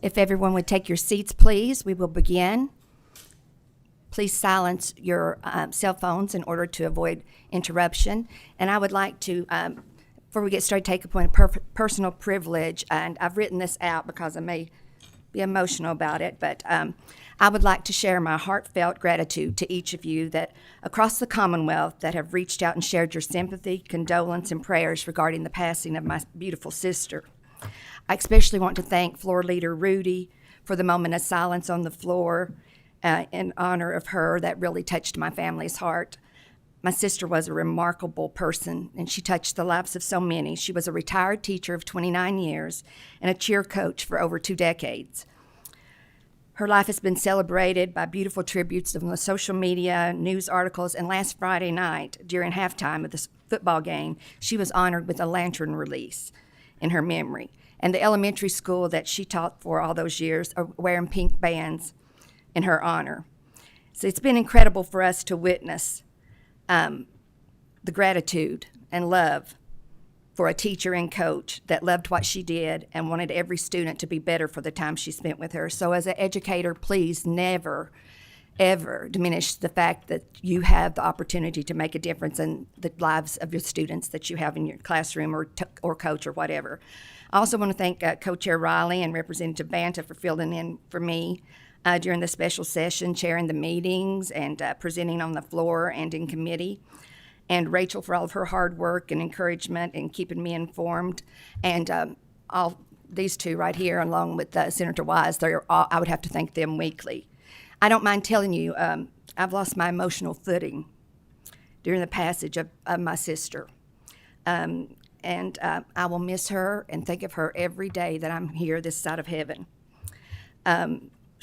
If everyone would take your seats, please, we will begin. Please silence your cell phones in order to avoid interruption. And I would like to, before we get started, take a point of personal privilege. And I've written this out because I may be emotional about it, but I would like to share my heartfelt gratitude to each of you that across the Commonwealth that have reached out and shared your sympathy, condolence, and prayers regarding the passing of my beautiful sister. I especially want to thank Floor Leader Rudy for the moment of silence on the floor in honor of her. That really touched my family's heart. My sister was a remarkable person, and she touched the lives of so many. She was a retired teacher of 29 years and a cheer coach for over 2 decades. Her life has been celebrated by beautiful tributes on the social media, news articles, and last Friday night, during halftime of the football game, she was honored with a lantern release in her memory. And the elementary school that she taught for all those years are wearing pink bands in her honor. So it's been incredible for us to witness the gratitude and love for a teacher and coach that loved what she did and wanted every student to be better for the time she spent with her. So as an educator, please never, ever diminish the fact that you have the opportunity to make a difference in the lives of your students that you have in your classroom or coach or whatever. I also want to thank Co-Chair Riley and Representative Banta for filling in for me during the special session, chairing the meetings and presenting on the floor and in committee. And Rachel for all of her hard work and encouragement and keeping me informed. And all these two right here, along with Senator Wise, I would have to thank them weekly. I don't mind telling you, I've lost my emotional footing during the passage of my sister. And I will miss her and think of her every day that I'm here this side of heaven.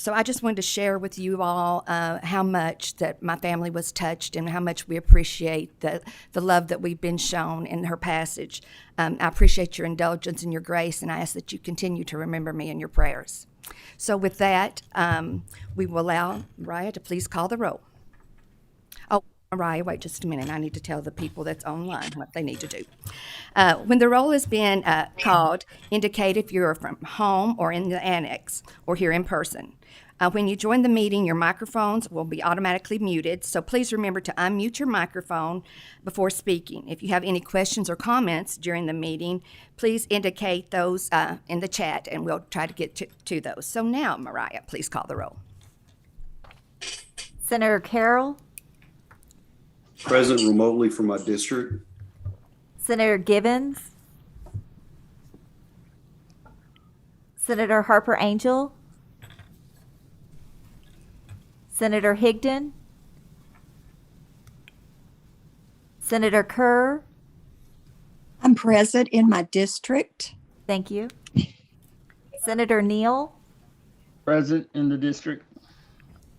So I just wanted to share with you all how much that my family was touched and how much we appreciate the love that we've been shown in her passage. I appreciate your indulgence and your grace, and I ask that you continue to remember me in your prayers. So with that, we will allow Mariah to please call the roll. Oh, Mariah, wait just a minute. I need to tell the people that's online what they need to do. When the roll has been called, indicate if you're from home or in the annex or here in person. When you join the meeting, your microphones will be automatically muted, so please remember to unmute your microphone before speaking. If you have any questions or comments during the meeting, please indicate those in the chat, and we'll try to get to those. So now, Mariah, please call the roll. Senator Carroll. Present remotely from my district. Senator Gibbons. Senator Harper Angel. Senator Higdon. Senator Kerr. I'm present in my district. Thank you. Senator Neal. Present in the district.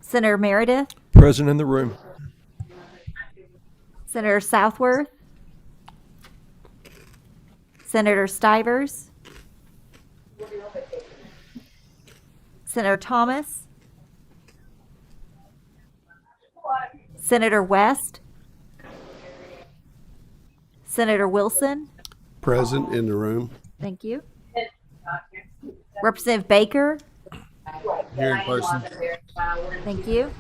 Senator Meredith. Present in the room. Senator Southworth. Senator Stivers. Senator Thomas. Senator West. Senator Wilson. Present in the room. Thank you. Representative Baker. Here in person. Thank you.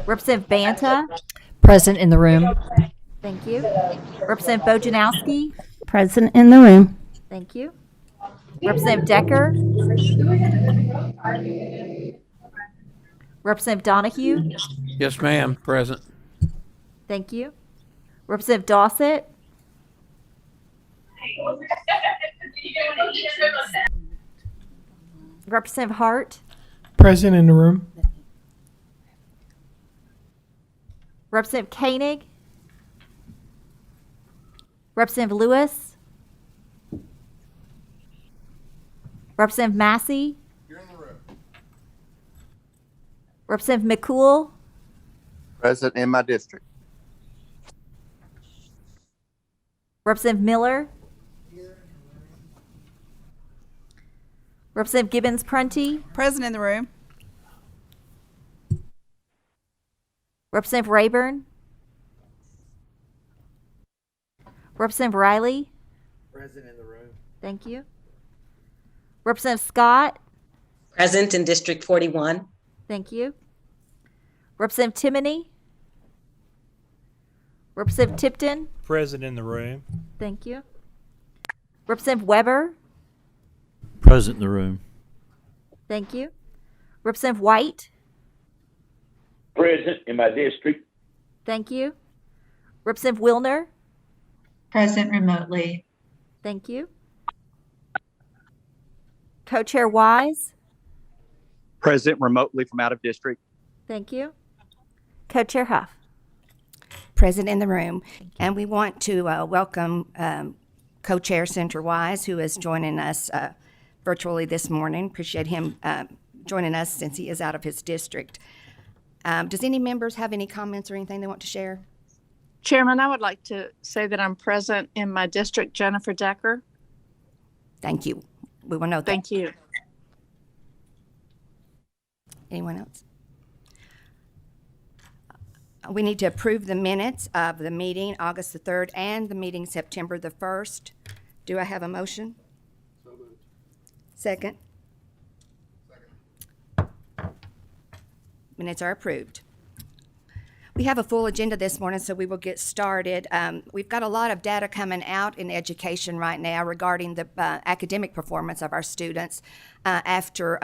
Representative Banta. Present in the room. Thank you. Representative Bojanowski. Present in the room. Thank you. Representative Decker. Representative Donahue. Yes, ma'am. Present. Thank you. Representative Dossett. Representative Hart. Present in the room. Representative Koenig. Representative Lewis. Representative Massey. You're in the room. Representative McCool. Present in my district. Representative Miller. Representative Gibbons Prunty. Present in the room. Representative Rayburn. Representative Riley. Present in the room. Thank you. Representative Scott. Present in District 41. Thank you. Representative Timoney? Representative Tipton? Present in the room. Thank you. Representative Weber? Present in the room. Thank you. Representative White? Present in my district. Thank you. Representative Wilner? Present remotely. Thank you. Co-Chair Wise? Present remotely from out of district. Thank you. Co-Chair Huff? Present in the room. And we want to welcome Co-Chair Senator Wise, who is joining us virtually this morning. Appreciate him joining us since he is out of his district. Does any members have any comments or anything they want to share? Chairman, I would like to say that I'm present in my district, Jennifer Decker. Thank you. We will note that. Thank you. Anyone else? We need to approve the minutes of the meeting August the 3rd and the meeting September the 1st. Do I have a motion? So moved. Second? Minutes are approved. We have a full agenda this morning, so we will get started. We've got a lot of data coming out in education right now regarding the academic performance of our students after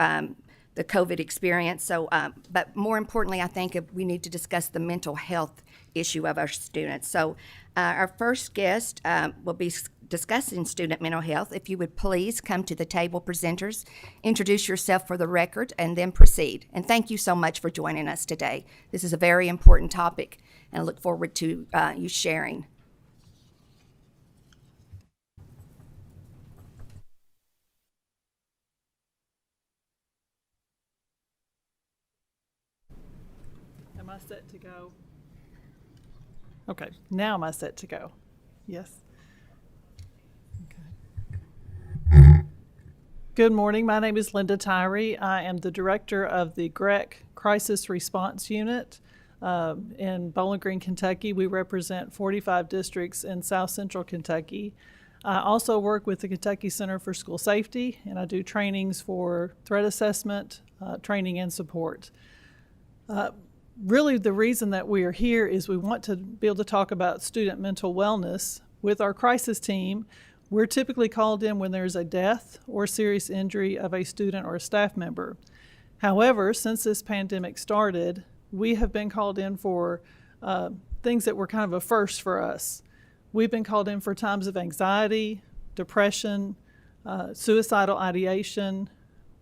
the COVID experience. So, but more importantly, I think we need to discuss the mental health issue of our students. So, our first guest will be discussing student mental health. If you would please come to the table, presenters, introduce yourself for the record, and then proceed. And thank you so much for joining us today. This is a very important topic, and I look forward to you sharing. Am I set to go? Okay, now am I set to go? Yes. Okay. Good morning. My name is Linda Tyree. I am the director of the GREC Crisis Response Unit in Bowling Green, Kentucky. We represent 45 districts in South Central Kentucky. I also work with the Kentucky Center for School Safety, and I do trainings for threat assessment, training, and support. Really, the reason that we are here is we want to be able to talk about student mental wellness. With our crisis team, we're typically called in when there's a death or serious injury of a student or a staff member. However, since this pandemic started, we have been called in for things that were kind of a first for us. We've been called in for times of anxiety, depression, suicidal ideation.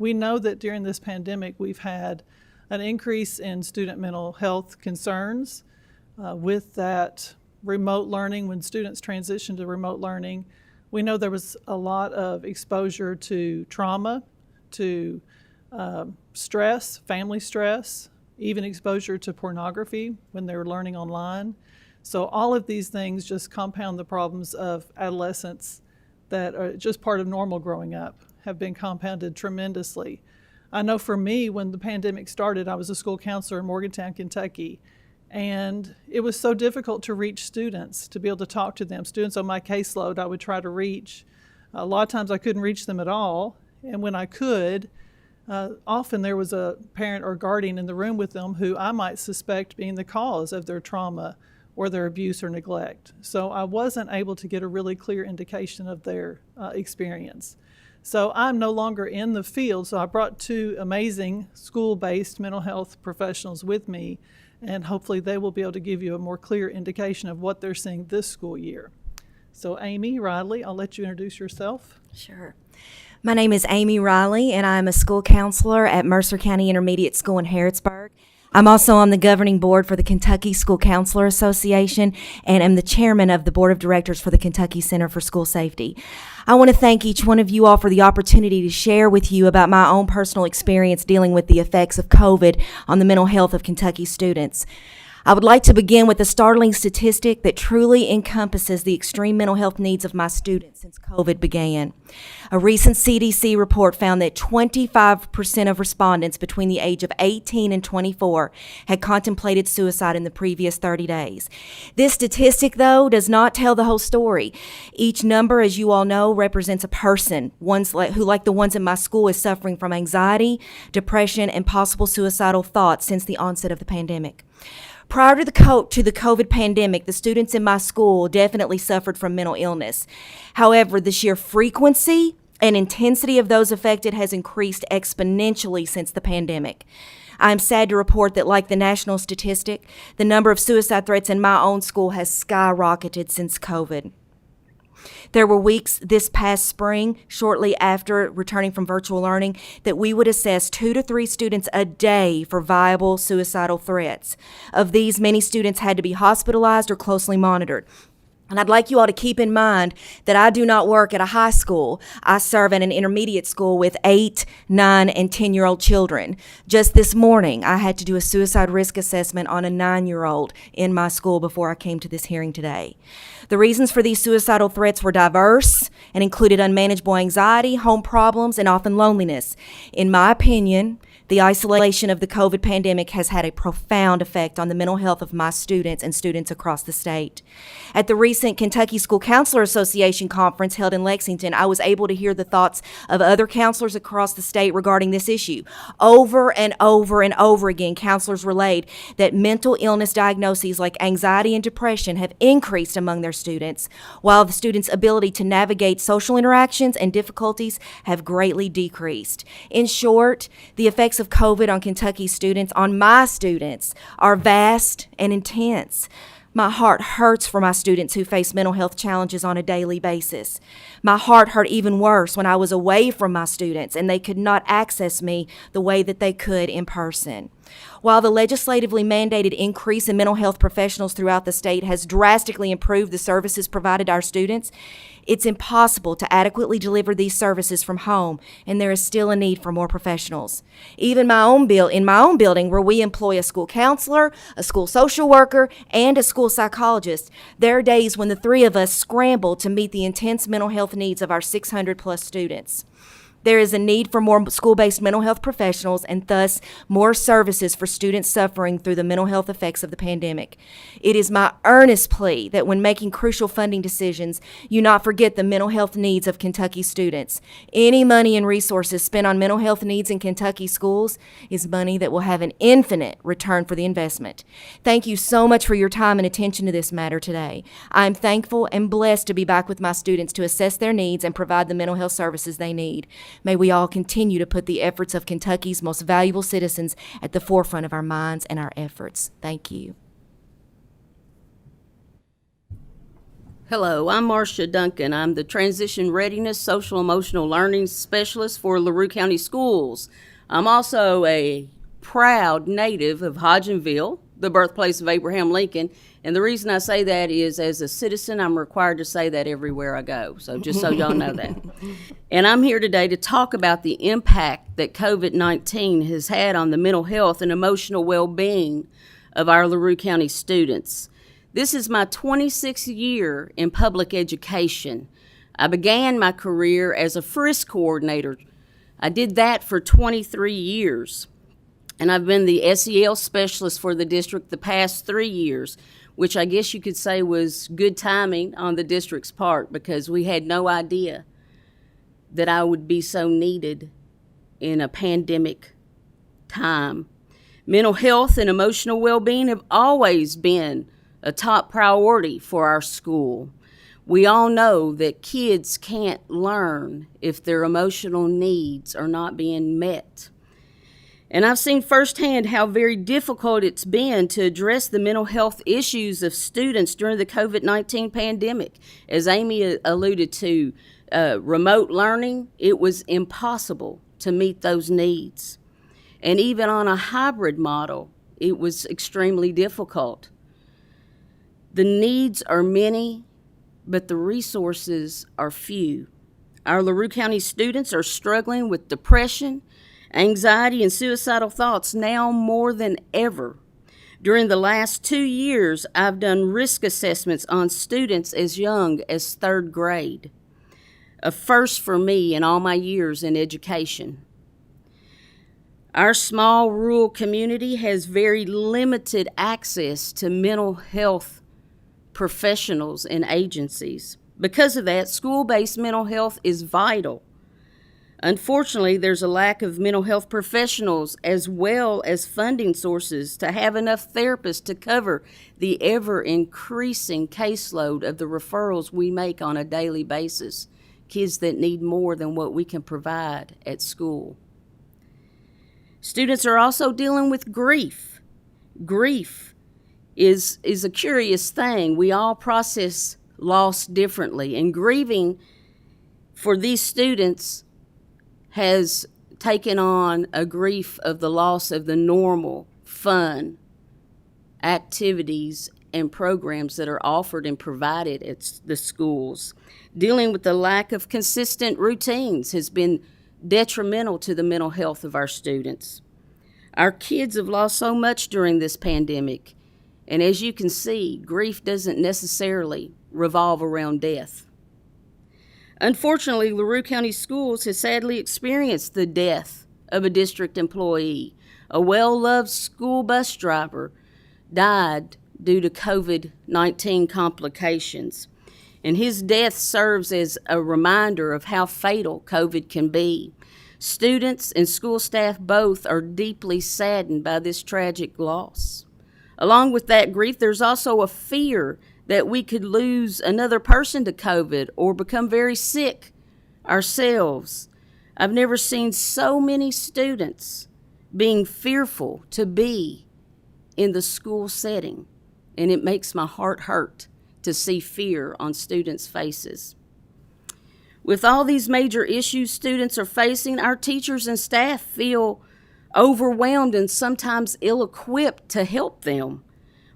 We know that during this pandemic, we've had an increase in student mental health concerns with that remote learning. When students transition to remote learning, we know there was a lot of exposure to trauma, to stress, family stress, even exposure to pornography when they were learning online. So all of these things just compound the problems of adolescence that are just part of normal growing up, have been compounded tremendously. I know for me, when the pandemic started, I was a school counselor in Morgantown, Kentucky, and it was so difficult to reach students, to be able to talk to them. Students on my caseload, I would try to reach. A lot of times I couldn't reach them at all, and when I could, often there was a parent or guardian in the room with them who I might suspect being the cause of their trauma or their abuse or neglect. So I wasn't able to get a really clear indication of their experience. So I'm no longer in the field, so I brought two amazing school-based mental health professionals with me, and hopefully they will be able to give you a more clear indication of what they're seeing this school year. So Amy Riley, I'll let you introduce yourself. Sure. My name is Amy Riley, and I'm a school counselor at Mercer County Intermediate School in Harrodsburg. I'm also on the governing board for the Kentucky School Counselor Association, and am the chairman of the board of directors for the Kentucky Center for School Safety. I want to thank each one of you all for the opportunity to share with you about my own personal experience dealing with the effects of COVID on the mental health of Kentucky students. I would like to begin with a startling statistic that truly encompasses the extreme mental health needs of my students since COVID began. A recent CDC report found that 25% of respondents between the age of 18 and 24 had contemplated suicide in the previous 30 days. This statistic, though, does not tell the whole story. Each number, as you all know, represents a person, who, like the ones in my school, is suffering from anxiety, depression, and possible suicidal thoughts since the onset of the pandemic. Prior to the COVID pandemic, the students in my school definitely suffered from mental illness. However, the sheer frequency and intensity of those affected has increased exponentially since the pandemic. I am sad to report that, like the national statistic, the number of suicide threats in my own school has skyrocketed since COVID. There were weeks this past spring, shortly after returning from virtual learning, that we would assess 2 to 3 students a day for viable suicidal threats. Of these, many students had to be hospitalized or closely monitored. And I'd like you all to keep in mind that I do not work at a high school. I serve at an intermediate school with 8, 9, and 10-year-old children. Just this morning, I had to do a suicide risk assessment on a 9-year-old in my school before I came to this hearing today. The reasons for these suicidal threats were diverse and included unmanageable anxiety, home problems, and often loneliness. In my opinion, the isolation of the COVID pandemic has had a profound effect on the mental health of my students and students across the state. At the recent Kentucky School Counselor Association conference held in Lexington, I was able to hear the thoughts of other counselors across the state regarding this issue. Over and over and over again, counselors relayed that mental illness diagnoses like anxiety and depression have increased among their students, while the students' ability to navigate social interactions and difficulties have greatly decreased. In short, the effects of COVID on Kentucky students, on my students, are vast and intense. My heart hurts for my students who face mental health challenges on a daily basis. My heart hurt even worse when I was away from my students and they could not access me the way that they could in person. While the legislatively mandated increase in mental health professionals throughout the state has drastically improved the services provided to our students, it's impossible to adequately deliver these services from home, and there is still a need for more professionals. Even in my own building, where we employ a school counselor, a school social worker, and a school psychologist, there are days when the 3 of us scramble to meet the intense mental health needs of our 600-plus students. There is a need for more school-based mental health professionals and thus more services for students suffering through the mental health effects of the pandemic. It is my earnest plea that when making crucial funding decisions, you not forget the mental health needs of Kentucky students. Any money and resources spent on mental health needs in Kentucky schools is money that will have an infinite return for the investment. Thank you so much for your time and attention to this matter today. I am thankful and blessed to be back with my students to assess their needs and provide the mental health services they need. May we all continue to put the efforts of Kentucky's most valuable citizens at the forefront of our minds and our efforts. Thank you. Hello, I'm Marcia Duncan. I'm the Transition Readiness Social Emotional Learning Specialist for LaRue County Schools. I'm also a proud native of Hodgenville, the birthplace of Abraham Lincoln. And the reason I say that is, as a citizen, I'm required to say that everywhere I go. So just so y'all know that. And I'm here today to talk about the impact that COVID-19 has had on the mental health and emotional well-being of our LaRue County students. This is my 26th year in public education. I began my career as a FRISC coordinator. I did that for 23 years. And I've been the SEL specialist for the district the past 3 years, which I guess you could say was good timing on the district's part because we had no idea that I would be so needed in a pandemic time. Mental health and emotional well-being have always been a top priority for our school. We all know that kids can't learn if their emotional needs are not being met. And I've seen firsthand how very difficult it's been to address the mental health issues of students during the COVID-19 pandemic. As Amy alluded to, remote learning, it was impossible to meet those needs. And even on a hybrid model, it was extremely difficult. The needs are many, but the resources are few. Our LaRue County students are struggling with depression, anxiety, and suicidal thoughts now more than ever. During the last 2 years, I've done risk assessments on students as young as 3rd grade, a first for me in all my years in education. Our small rural community has very limited access to mental health professionals and agencies. Because of that, school-based mental health is vital. Unfortunately, there's a lack of mental health professionals as well as funding sources to have enough therapists to cover the ever-increasing caseload of the referrals we make on a daily basis, kids that need more than what we can provide at school. Students are also dealing with grief. Grief is a curious thing. We all process loss differently, and grieving for these students has taken on a grief of the loss of the normal, fun activities and programs that are offered and provided at the schools. Dealing with the lack of consistent routines has been detrimental to the mental health of our students. Our kids have lost so much during this pandemic, and as you can see, grief doesn't necessarily revolve around death. Unfortunately, LaRue County Schools has sadly experienced the death of a district employee. A well-loved school bus driver died due to COVID-19 complications, and his death serves as a reminder of how fatal COVID can be. Students and school staff both are deeply saddened by this tragic loss. Along with that grief, there's also a fear that we could lose another person to COVID or become very sick ourselves. I've never seen so many students being fearful to be in the school setting, and it makes my heart hurt to see fear on students' faces. With all these major issues students are facing, our teachers and staff feel overwhelmed and sometimes ill-equipped to help them.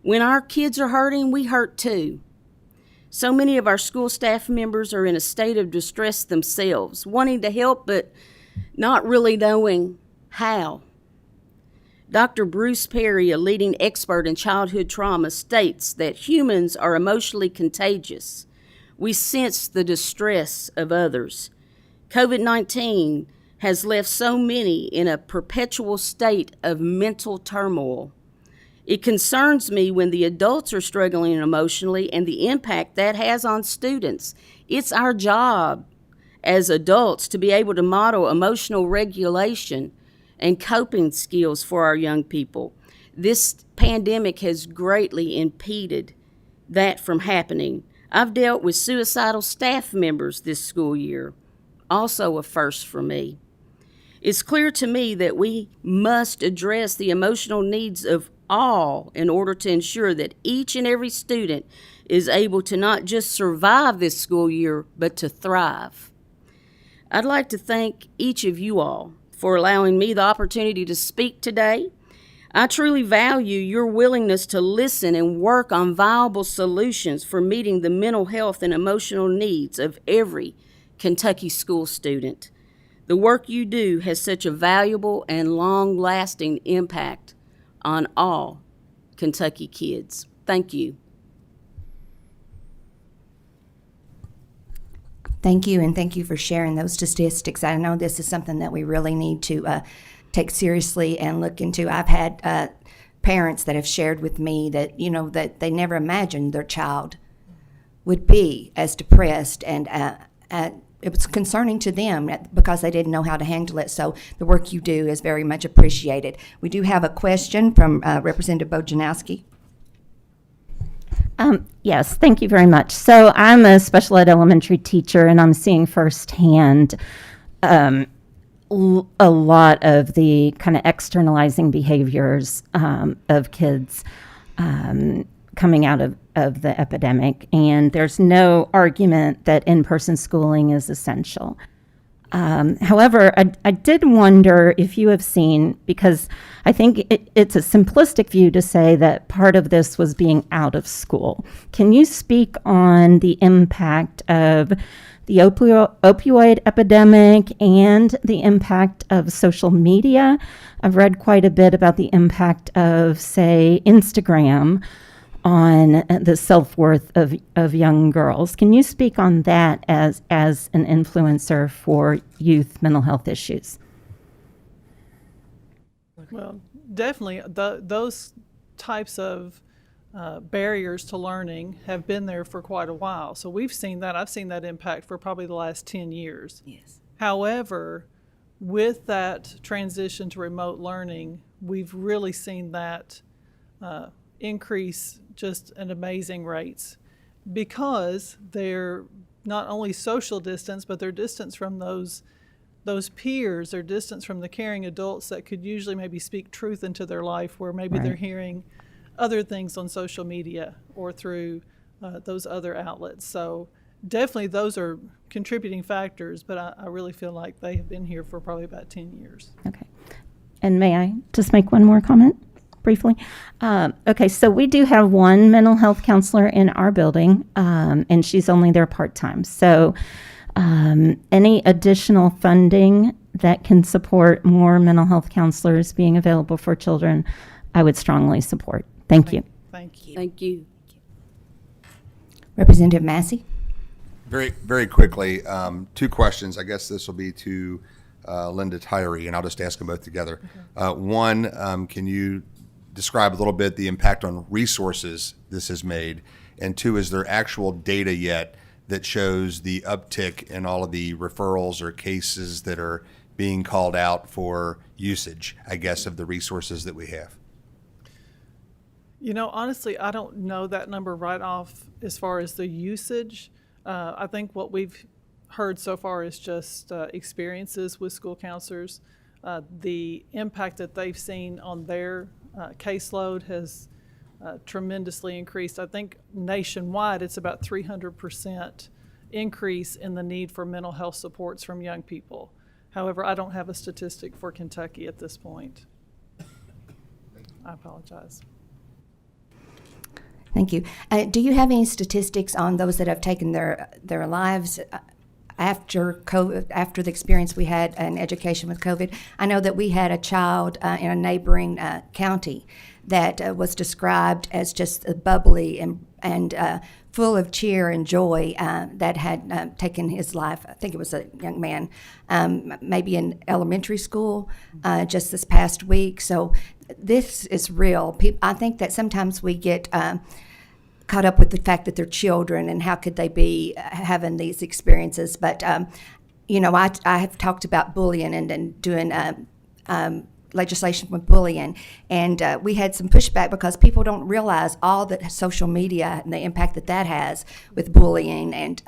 When our kids are hurting, we hurt too. So many of our school staff members are in a state of distress themselves, wanting to help but not really knowing how. Dr. Bruce Perry, a leading expert in childhood trauma, states that humans are emotionally contagious. We sense the distress of others. COVID-19 has left so many in a perpetual state of mental turmoil. It concerns me when the adults are struggling emotionally and the impact that has on students. It's our job as adults to be able to model emotional regulation and coping skills for our young people. This pandemic has greatly impeded that from happening. I've dealt with suicidal staff members this school year, also a first for me. It's clear to me that we must address the emotional needs of all in order to ensure that each and every student is able to not just survive this school year, but to thrive. I'd like to thank each of you all for allowing me the opportunity to speak today. I truly value your willingness to listen and work on viable solutions for meeting the mental health and emotional needs of every Kentucky school student. The work you do has such a valuable and long-lasting impact on all Kentucky kids. Thank you. Thank you, and thank you for sharing those statistics. I know this is something that we really need to take seriously and look into. I've had parents that have shared with me that, that they never imagined their child would be as depressed, and it was concerning to them because they didn't know how to handle it. So the work you do is very much appreciated. We do have a question from Representative Bojanowski. Yes, thank you very much. So I'm a special ed elementary teacher, and I'm seeing firsthand a lot of the kind of externalizing behaviors of kids coming out of the epidemic. And there's no argument that in-person schooling is essential. However, I did wonder if you have seen, because I think it's a simplistic view to say that part of this was being out of school. Can you speak on the impact of the opioid epidemic and the impact of social media? I've read quite a bit about the impact of, say, Instagram on the self-worth of young girls. Can you speak on that as an influencer for youth mental health issues? Well, definitely those types of barriers to learning have been there for quite a while. So we've seen that. I've seen that impact for probably the last 10 years. Yes. However, with that transition to remote learning, we've really seen that increase just at amazing rates, because they're not only social distance, but they're distance from those peers, they're distance from the caring adults that could usually maybe speak truth into their life, where maybe they're hearing other things on social media or through those other outlets. So definitely those are contributing factors, but I really feel like they have been here for probably about 10 years. Okay. And may I just make one more comment briefly? Okay, so we do have one mental health counselor in our building, and she's only there part-time. So any additional funding that can support more mental health counselors being available for children, I would strongly support. Thank you. Thank you. Thank you. Representative Massey? Very, very quickly, two questions. I guess this will be to Linda Tyree, and I'll just ask them both together. One, can you describe a little bit the impact on resources this has made? And two, is there actual data yet that shows the uptick in all of the referrals or cases that are being called out for usage, I guess, of the resources that we have? You know, honestly, I don't know that number right off as far as the usage. I think what we've heard so far is just experiences with school counselors. The impact that they've seen on their caseload has tremendously increased. I think nationwide it's about 300% increase in the need for mental health supports from young people. However, I don't have a statistic for Kentucky at this point. I apologize. Thank you. Do you have any statistics on those that have taken their lives after COVID, after the experience we had in education with COVID? I know that we had a child in a neighboring county that was described as just bubbly and full of cheer and joy that had taken his life. I think it was a young man, maybe in elementary school, just this past week. So this is real. I think that sometimes we get caught up with the fact that they're children and how could they be having these experiences. But, you know, I have talked about bullying and doing legislation with bullying. And we had some pushback because people don't realize all that social media and the impact that has with bullying and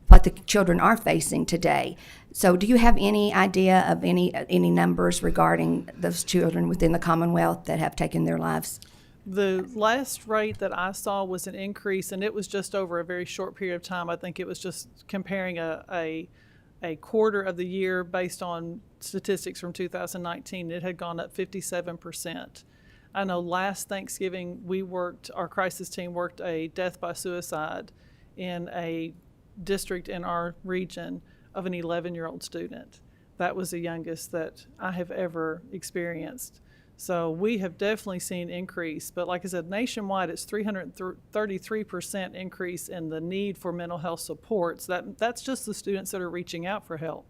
what the children are facing today. So do you have any idea of any numbers regarding those children within the Commonwealth that have taken their lives? The last rate that I saw was an increase, and it was just over a very short period of time. I think it was just comparing a quarter of the year based on statistics from 2019. It had gone up 57%. I know last Thanksgiving our crisis team worked a death by suicide in a district in our region of an 11-year-old student. That was the youngest that I have ever experienced. So we have definitely seen increase, but like I said, nationwide it's 333% increase in the need for mental health supports. That's just the students that are reaching out for help.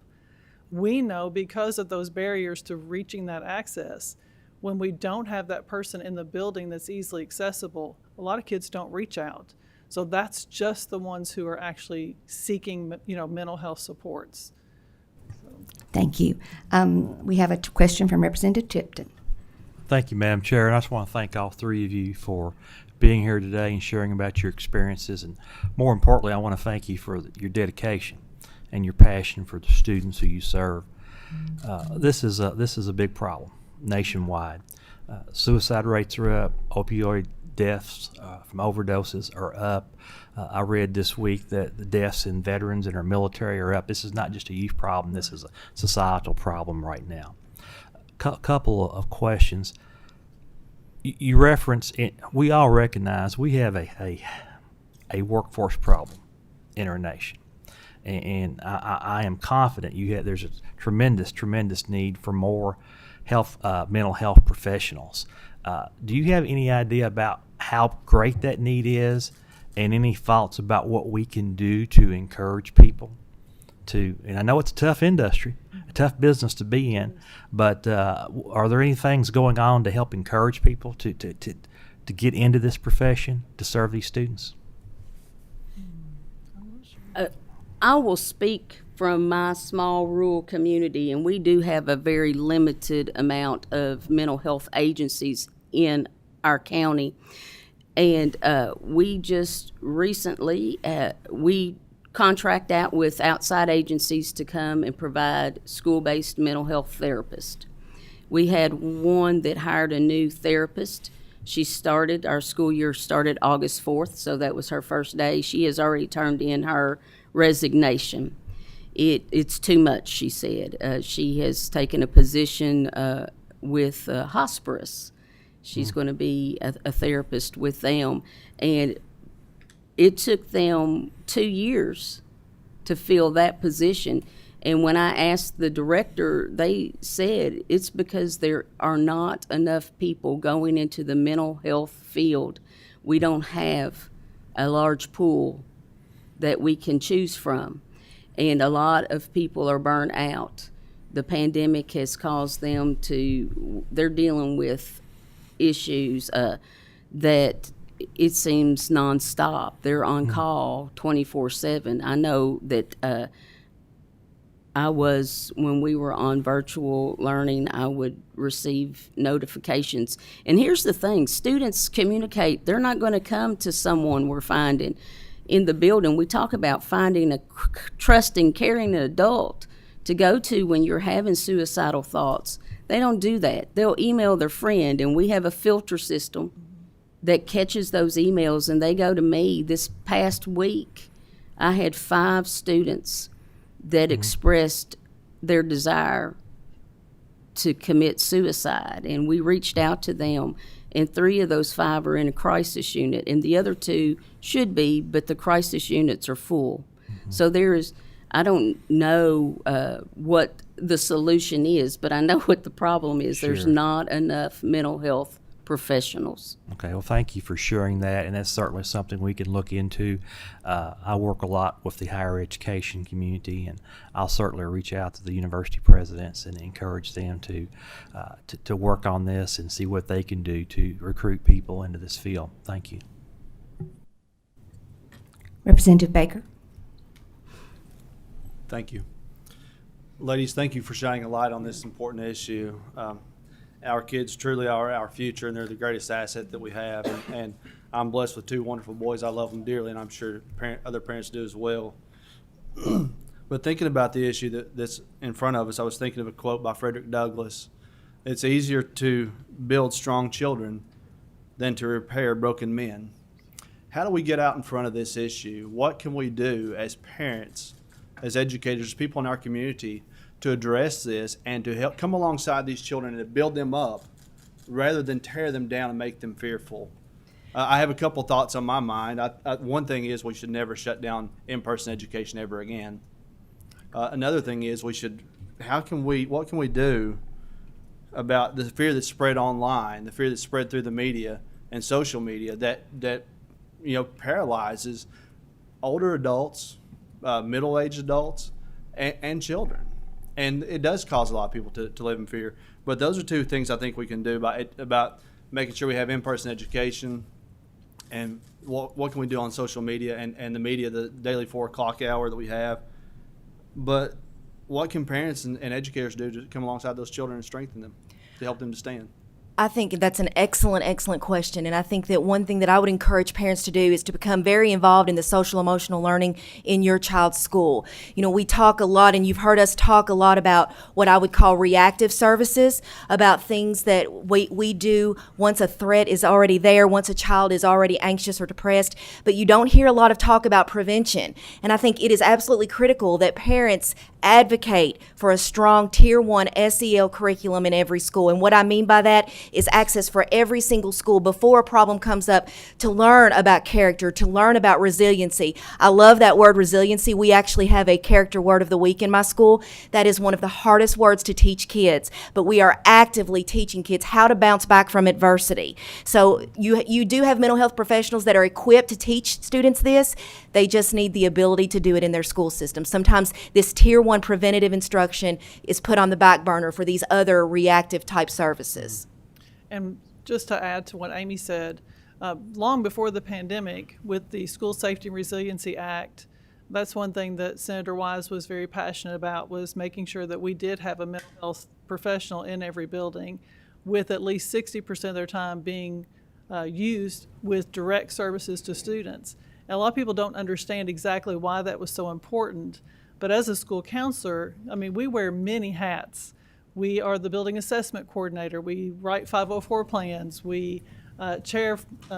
We know because of those barriers to reaching that access, when we don't have that person in the building that's easily accessible, a lot of kids don't reach out. So that's just the ones who are actually seeking, mental health supports. Thank you. We have a question from Representative Tipton. Thank you, Madam Chair. And I just want to thank all three of you for being here today and sharing about your experiences. And more importantly, I want to thank you for your dedication and your passion for the students who you serve. This is a big problem nationwide. Suicide rates are up. Opioid deaths from overdoses are up. I read this week that the deaths in veterans and our military are up. This is not just a youth problem. This is a societal problem right now. Couple of questions. You reference, we all recognize we have a workforce problem in our nation. And I am confident there's a tremendous need for more mental health professionals. Do you have any idea about how great that need is, and any thoughts about what we can do to encourage people to? And I know it's a tough industry, a tough business to be in, but are there any things going on to help encourage people to get into this profession, to serve these students? I will speak from my small rural community, and we do have a very limited amount of mental health agencies in our county. And we just recently, we contract out with outside agencies to come and provide school-based mental health therapists. We had one that hired a new therapist. Our school year started August 4th, so that was her first day. She has already turned in her resignation. It's too much, she said. She has taken a position with hospice. She's going to be a therapist with them. And it took them 2 years to fill that position. And when I asked the director, they said it's because there are not enough people going into the mental health field. We don't have a large pool that we can choose from. And a lot of people are burnt out. The pandemic has caused them they're dealing with issues that it seems nonstop. They're on call 24/7. I know that when we were on virtual learning, I would receive notifications. And here's the thing, students communicate. They're not going to come to someone we're finding in the building. We talk about finding a trusting, caring adult to go to when you're having suicidal thoughts. They don't do that. They'll email their friend, and we have a filter system that catches those emails, and they go to me. This past week, I had 5 students that expressed their desire to commit suicide, and we reached out to them, and 3 of those 5 are in a crisis unit, and the other 2 should be, but the crisis units are full. So I don't know what the solution is, but I know what the problem is. There's not enough mental health professionals. Okay, well, thank you for sharing that, and that's certainly something we can look into. I work a lot with the higher education community, and I'll certainly reach out to the university presidents and encourage them to work on this and see what they can do to recruit people into this field. Thank you. Representative Baker. Thank you. Ladies, thank you for shining a light on this important issue. Our kids truly are our future, and they're the greatest asset that we have. And I'm blessed with 2 wonderful boys. I love them dearly, and I'm sure other parents do as well. But thinking about the issue that's in front of us, I was thinking of a quote by Frederick Douglass. It's easier to build strong children than to repair broken men. How do we get out in front of this issue? What can we do as parents, as educators, as people in our community to address this and to help come alongside these children and to build them up rather than tear them down and make them fearful? I have a couple thoughts on my mind. One thing is we should never shut down in-person education ever again. Another thing is what can we do about the fear that's spread online, the fear that's spread through the media and social media that paralyzes older adults, middle-aged adults, and children. And it does cause a lot of people to live in fear. But those are 2 things I think we can do about making sure we have in-person education, and what can we do on social media and the media, the daily 4 o'clock hour that we have. But what can parents and educators do to come alongside those children and strengthen them, to help them to stand? I think that's an excellent, excellent question. And I think that one thing that I would encourage parents to do is to become very involved in the social emotional learning in your child's school. You know, we talk a lot, and you've heard us talk a lot about what I would call reactive services, about things that we do once a threat is already there, once a child is already anxious or depressed. But you don't hear a lot of talk about prevention. And I think it is absolutely critical that parents advocate for a strong Tier 1 SEL curriculum in every school. And what I mean by that is access for every single school before a problem comes up, to learn about character, to learn about resiliency. I love that word resiliency. We actually have a character word of the week in my school. That is one of the hardest words to teach kids, but we are actively teaching kids how to bounce back from adversity. So you do have mental health professionals that are equipped to teach students this. They just need the ability to do it in their school system. Sometimes this Tier 1 preventative instruction is put on the back burner for these other reactive type services. And just to add to what Amy said, long before the pandemic, with the School Safety and Resiliency Act, that's one thing that Senator Wise was very passionate about, was making sure that we did have a mental health professional in every building, with at least 60% of their time being used with direct services to students. And a lot of people don't understand exactly why that was so important. But as a school counselor, I mean, we wear many hats. We are the building assessment coordinator. We write 504 plans. We chair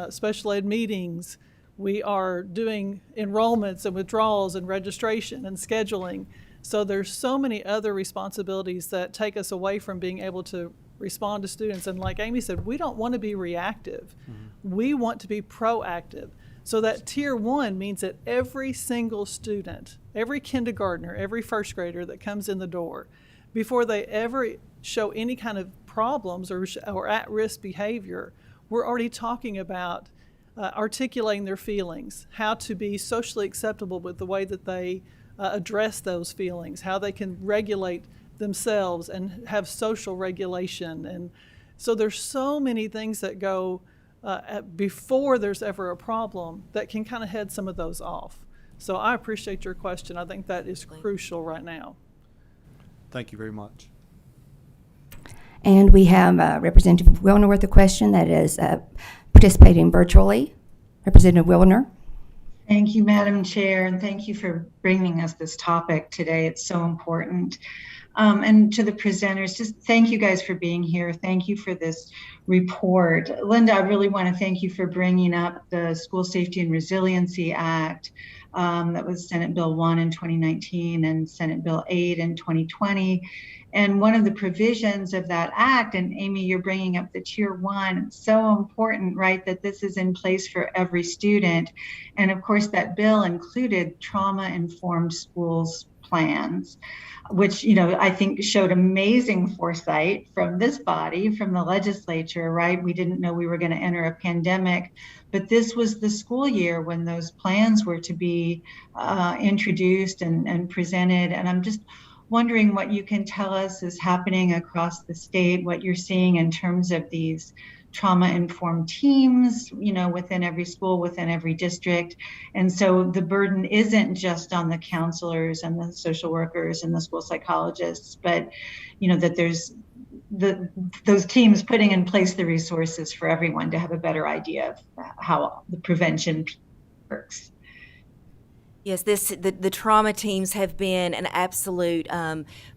special ed meetings. We are doing enrollments and withdrawals and registration and scheduling. So there's so many other responsibilities that take us away from being able to respond to students. And like Amy said, we don't want to be reactive. We want to be proactive. So that Tier 1 means that every single student, every kindergartner, every first grader that comes in the door, before they ever show any kind of problems or at-risk behavior, we're already talking about articulating their feelings, how to be socially acceptable with the way that they address those feelings, how they can regulate themselves and have social regulation. And so there's so many things that go before there's ever a problem that can kind of head some of those off. So I appreciate your question. I think that is crucial right now. Thank you very much. And we have Representative Wilner with a question that is participating virtually. Representative Wilner. Thank you, Madam Chair, and thank you for bringing us this topic today. It's so important. And to the presenters, just thank you guys for being here. Thank you for this report. Linda, I really want to thank you for bringing up the School Safety and Resiliency Act. That was Senate Bill 1 in 2019 and Senate Bill 8 in 2020. And one of the provisions of that act, and Amy, you're bringing up the Tier 1, it's so important, right, that this is in place for every student. And of course, that bill included trauma-informed schools plans, which, you know, I think showed amazing foresight from this body, from the legislature, right? We didn't know we were going to enter a pandemic, but this was the school year when those plans were to be introduced and presented. And I'm just wondering what you can tell us is happening across the state, what you're seeing in terms of these trauma-informed teams, you know, within every school, within every district. And so the burden isn't just on the counselors and the social workers and the school psychologists, but, you know, that there's those teams putting in place the resources for everyone to have a better idea of how the prevention works. Yes, the trauma teams have been an absolute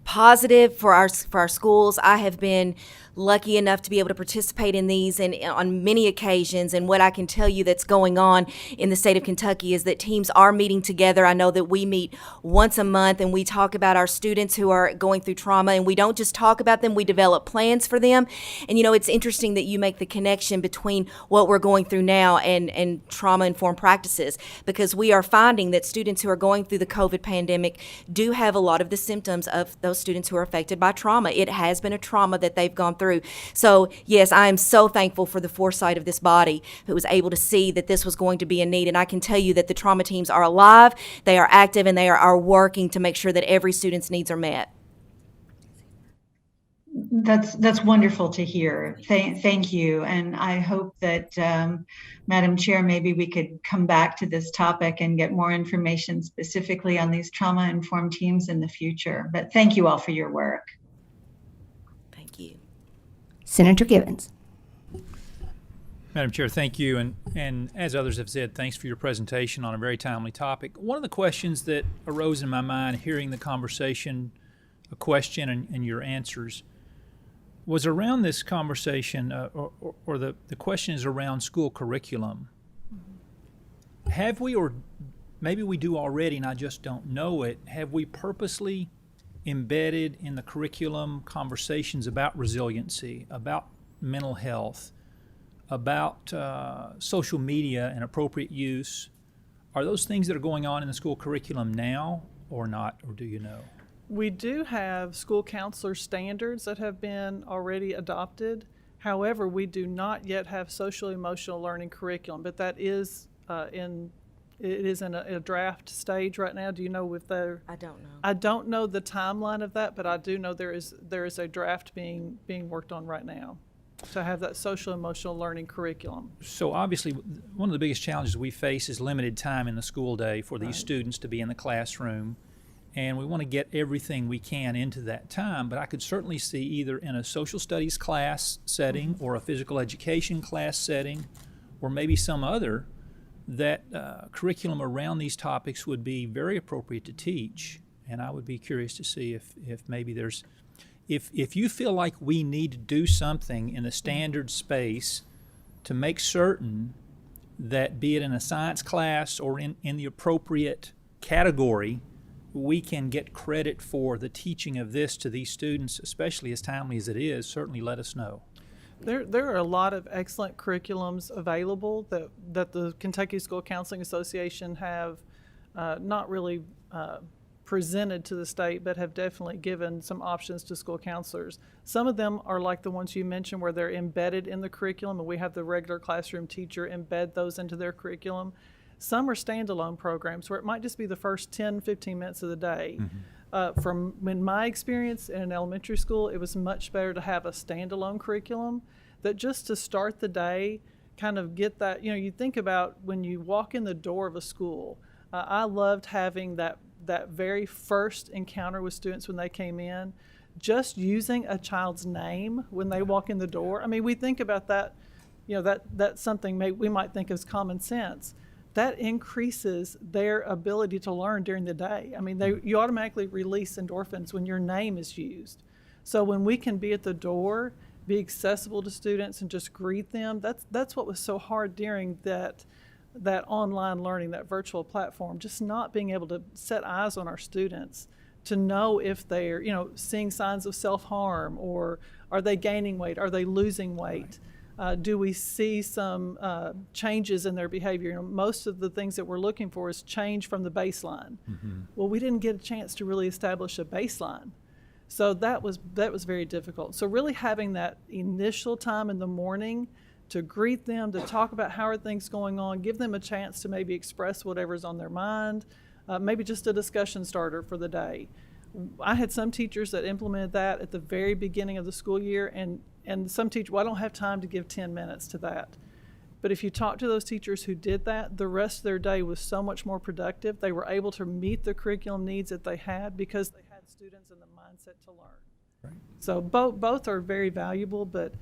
positive for our schools. I have been lucky enough to be able to participate in these and on many occasions. And what I can tell you that's going on in the state of Kentucky is that teams are meeting together. I know that we meet once a month and we talk about our students who are going through trauma, and we don't just talk about them, we develop plans for them. And you know, it's interesting that you make the connection between what we're going through now and trauma-informed practices, because we are finding that students who are going through the COVID pandemic do have a lot of the symptoms of those students who are affected by trauma. It has been a trauma that they've gone through. So yes, I am so thankful for the foresight of this body who was able to see that this was going to be a need. And I can tell you that the trauma teams are alive, they are active, and they are working to make sure that every student's needs are met. That's wonderful to hear. Thank you. And I hope that, Madam Chair, maybe we could come back to this topic and get more information specifically on these trauma-informed teams in the future. But thank you all for your work. Thank you. Senator Gibbons. Madam Chair, thank you. And as others have said, thanks for your presentation on a very timely topic. One of the questions that arose in my mind hearing the conversation, a question and your answers, was around this conversation, or the question is around school curriculum. Have we, or maybe we do already and I just don't know it, have we purposely embedded in the curriculum conversations about resiliency, about mental health, about social media and appropriate use? Are those things that are going on in the school curriculum now or not, or do you know? We do have school counselor standards that have been already adopted. However, we do not yet have social emotional learning curriculum, but that is in a draft stage right now. Do you know if they're? I don't know. I don't know the timeline of that, but I do know there is a draft being worked on right now to have that social emotional learning curriculum. So obviously, one of the biggest challenges we face is limited time in the school day for these students to be in the classroom. And we want to get everything we can into that time, but I could certainly see either in a social studies class setting or a physical education class setting, or maybe some other, that curriculum around these topics would be very appropriate to teach. And I would be curious to see if maybe there's, if you feel like we need to do something in the standard space to make certain that, be it in a science class or in the appropriate category, we can get credit for the teaching of this to these students, especially as timely as it is, certainly let us know. There are a lot of excellent curriculums available that the Kentucky School Counseling Association have not really presented to the state, but have definitely given some options to school counselors. Some of them are like the ones you mentioned, where they're embedded in the curriculum, and we have the regular classroom teacher embed those into their curriculum. Some are standalone programs where it might just be the first 10, 15 minutes of the day. From in my experience in an elementary school, it was much better to have a standalone curriculum that just to start the day, kind of get that, you think about when you walk in the door of a school. I loved having that very first encounter with students when they came in, just using a child's name when they walk in the door. I mean, we think about that, that's something we might think is common sense. That increases their ability to learn during the day. I mean, you automatically release endorphins when your name is used. So when we can be at the door, be accessible to students and just greet them, that's what was so hard during that online learning, that virtual platform, just not being able to set eyes on our students to know if they're, seeing signs of self-harm, or are they gaining weight, are they losing weight? Do we see some changes in their behavior? Most of the things that we're looking for is change from the baseline. Well, we didn't get a chance to really establish a baseline. So that was very difficult. So really having that initial time in the morning to greet them, to talk about how are things going on, give them a chance to maybe express whatever's on their mind, maybe just a discussion starter for the day. I had some teachers that implemented that at the very beginning of the school year, and some teachers, I don't have time to give 10 minutes to that. But if you talk to those teachers who did that, the rest of their day was so much more productive. They were able to meet the curriculum needs that they had because they had students in the mindset to learn. Right. So both are very valuable, but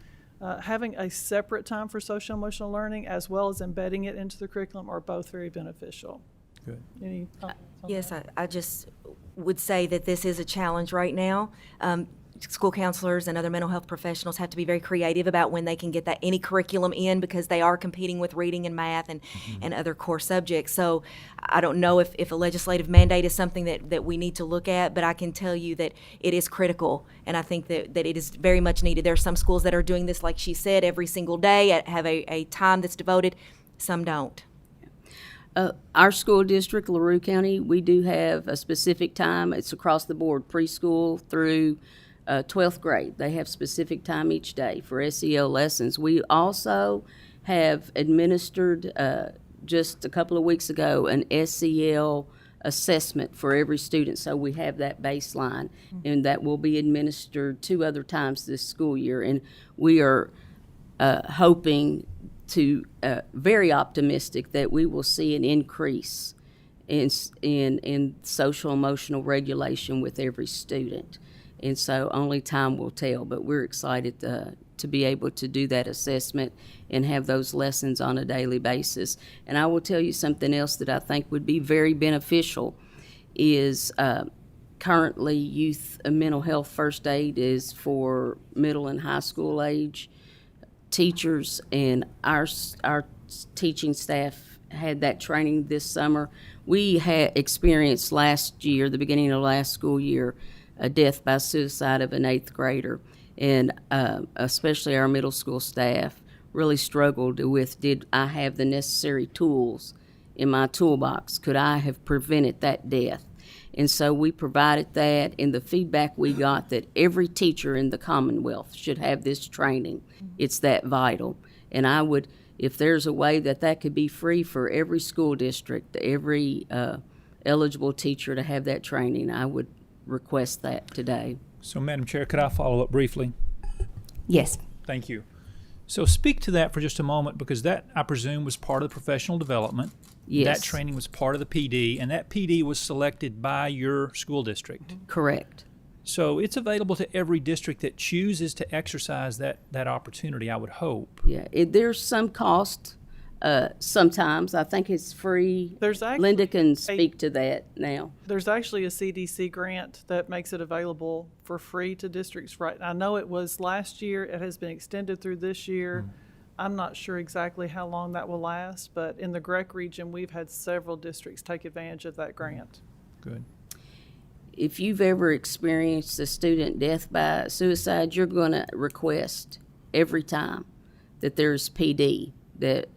having a separate time for social emotional learning as well as embedding it into the curriculum are both very beneficial. Good. Any comments on Yes, that? I just would say that this is a challenge right now. School counselors and other mental health professionals have to be very creative about when they can get that any curriculum in, because they are competing with reading and math and other core subjects. So I don't know if a legislative mandate is something that we need to look at, but I can tell you that it is critical, and I think that it is very much needed. There are some schools that are doing this, like she said, every single day, have a time that's devoted. Some don't. Our school district, LaRue County, we do have a specific time. It's across the board, preschool through 12th grade. They have specific time each day for SEL lessons. We also have administered just a couple of weeks ago an SEL assessment for every student, so we have that baseline, and that will be administered 2 other times this school year. And we are hoping to very optimistic that we will see an increase in social emotional regulation with every student. And so only time will tell, but we're excited to be able to do that assessment and have those lessons on a daily basis. And I will tell you something else that I think would be very beneficial is currently youth mental health first aid is for middle and high school age teachers, and our teaching staff had that training this summer. We had experienced last year, the beginning of last school year, a death by suicide of an 8th grader. And especially our middle school staff really struggled with, did I have the necessary tools in my toolbox? Could I have prevented that death? And so we provided that, and the feedback we got that every teacher in the Commonwealth should have this training. It's that vital. And I would, if there's a way that could be free for every school district, every eligible teacher to have that training, I would request that today. So, Madam Chair, could I follow up briefly? Yes. Thank you. So speak to that for just a moment, because that, I presume, was part of the professional development. Yes. That training was part of the PD, and that PD was selected by your school district. Correct. So it's available to every district that chooses to exercise that opportunity, I would hope. Yeah, there's some cost. Sometimes I think it's free. There's actually Linda can speak to that now. There's actually a CDC grant that makes it available for free to districts. Right, I know it was last year. It has been extended through this year. I'm not sure exactly how long that will last, but in the Grec region, we've had several districts take advantage of that grant. Good. If you've ever experienced a student death by suicide, you're going to request every time that there's PD that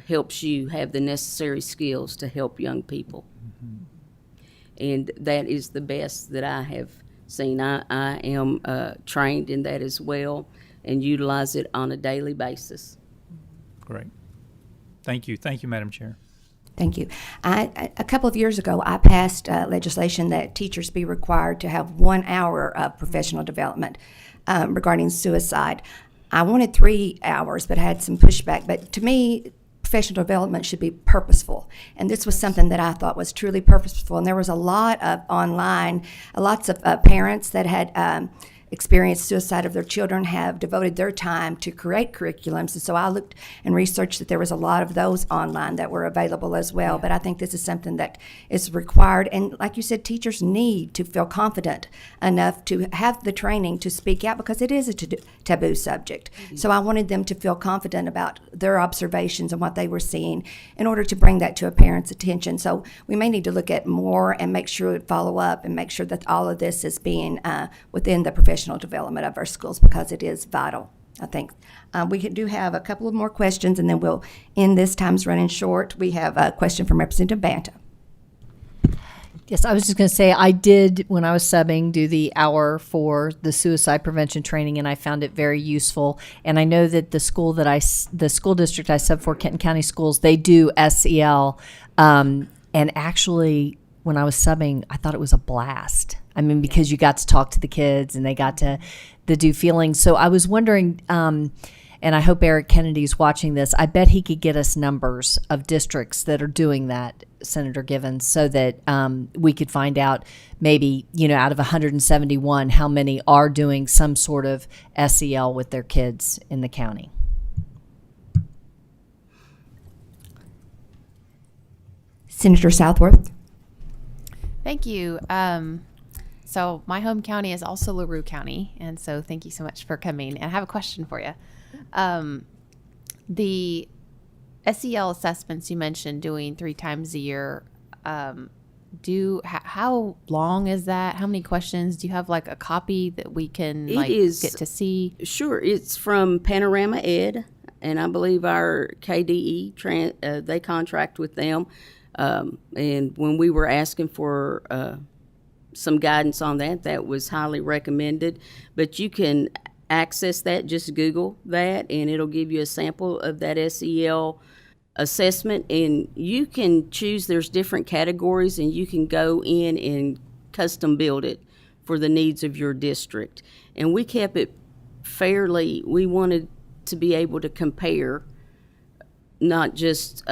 helps you have the necessary skills to help young people. And that is the best that I have seen. I am trained in that as well and utilize it on a daily basis. Great. Thank you. Thank you, Madam Chair. Thank you. A couple of years ago, I passed legislation that teachers be required to have 1 hour of professional development regarding suicide. I wanted 3 hours, but I had some pushback. But to me, professional development should be purposeful. And this was something that I thought was truly purposeful. And there was a lot of online, lots of parents that had experienced suicide of their children have devoted their time to create curriculums. And so I looked and researched that there was a lot of those online that were available as well. Yeah. But I think this is something that is required. And like you said, teachers need to feel confident enough to have the training to speak out, because it is a taboo subject. Mm-hmm. So I wanted them to feel confident about their observations and what they were seeing in order to bring that to a parent's attention. So we may need to look at more and make sure, follow up and make sure that all of this is being within the professional development of our schools, because it is vital, I think. We do have a couple of more questions, and then we'll end this. Time's running short. We have a question from Representative Banta. Yes, I was just going to say, I did, when I was subbing, do the hour for the suicide prevention training, and I found it very useful. And I know that the school district I sub for, Kenton County Schools, they do SEL. And actually, when I was subbing, I thought it was a blast. I mean, because you got to talk to the kids and they got to do feelings. So I was wondering, and I hope Eric Kennedy's watching this, I bet he could get us numbers of districts that are doing that, Senator Givens, so that we could find out maybe, out of 171, how many are doing some sort of SEL with their kids in the county. Senator Southworth. Thank you. So my home county is also LaRue County, and so thank you so much for coming. And I have a question for you. The SEL assessments you mentioned doing 3 times a year, how long is that? How many questions? Do you have like a copy that we can get to see? Sure. It's from Panorama Ed, and I believe our KDE, they contract with them. And when we were asking for some guidance on that was highly recommended. But you can access that, just Google that, and it'll give you a sample of that SEL assessment. And you can choose, there's different categories, and you can go in and custom build it for the needs of your district. And we kept it fairly, we wanted to be able to compare not just,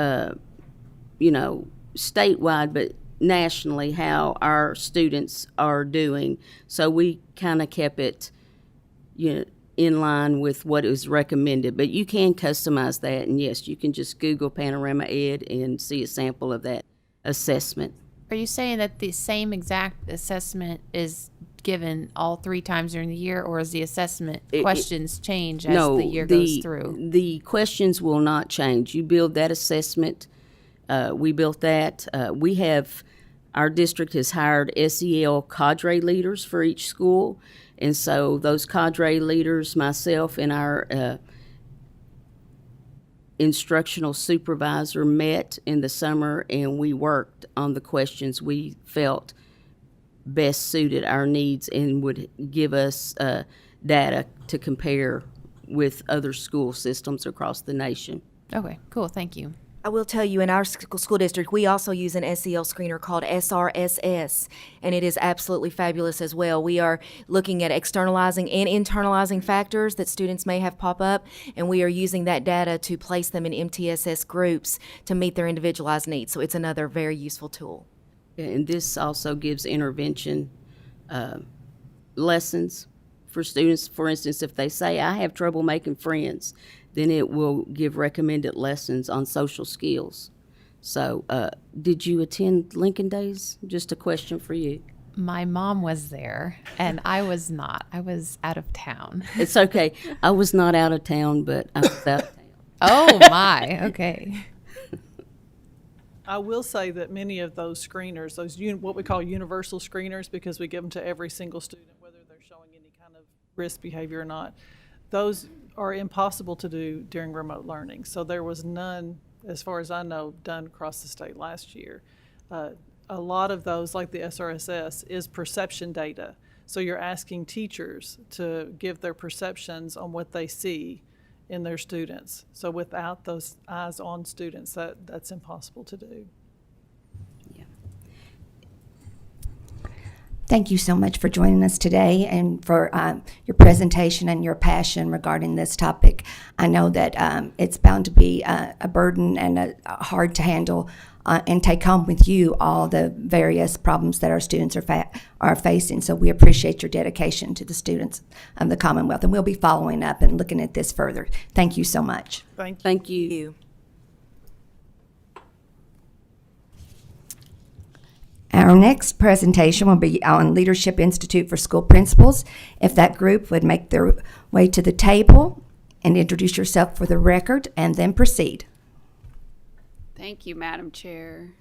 statewide, but nationally, how our students are doing. So we kind of kept it, in line with what is recommended, but you can customize that, and yes, you can just Google Panorama Ed and see a sample of that assessment. Are you saying that the same exact assessment is given all 3 times during the year, or is the assessment questions change as the year goes through? The questions will not change. You build that assessment. We built that. Our district has hired SEL cadre leaders for each school. And so those cadre leaders, myself and our instructional supervisor met in the summer, and we worked on the questions we felt best suited our needs and would give us data to compare with other school systems across the nation. Okay, cool. Thank you. I will tell you, in our school district, we also use an SEL screener called SRSS, and it is absolutely fabulous as well. We are looking at externalizing and internalizing factors that students may have pop up, and we are using that data to place them in MTSS groups to meet their individualized needs. So it's another very useful tool. And this also gives intervention lessons for students. For instance, if they say, I have trouble making friends, then it will give recommended lessons on social skills. So did you attend Lincoln Days? Just a question for you. My mom was there, and I was not. I was out of town. It's okay. I was not out of town, but I was out of town. Oh, my. Okay. I will say that many of those screeners, those what we call universal screeners, because we give them to every single student, whether they're showing any kind of risk behavior or not, those are impossible to do during remote learning. So there was none, as far as I know, done across the state last year. A lot of those, like the SRSS, is perception data. So you're asking teachers to give their perceptions on what they see in their students. So without those eyes on students, that's impossible to do. Thank you so much for joining us today and for your presentation and your passion regarding this topic. I know that it's bound to be a burden and hard to handle and take home with you all the various problems that our students are facing. So we appreciate your dedication to the students of the Commonwealth, and we'll be following up and looking at this further. Thank you so much. Thank you. Our next presentation will be on Leadership Institute for School Principals. If that group would make their way to the table and introduce yourself for the record, and then proceed. Thank you, Madam Chair.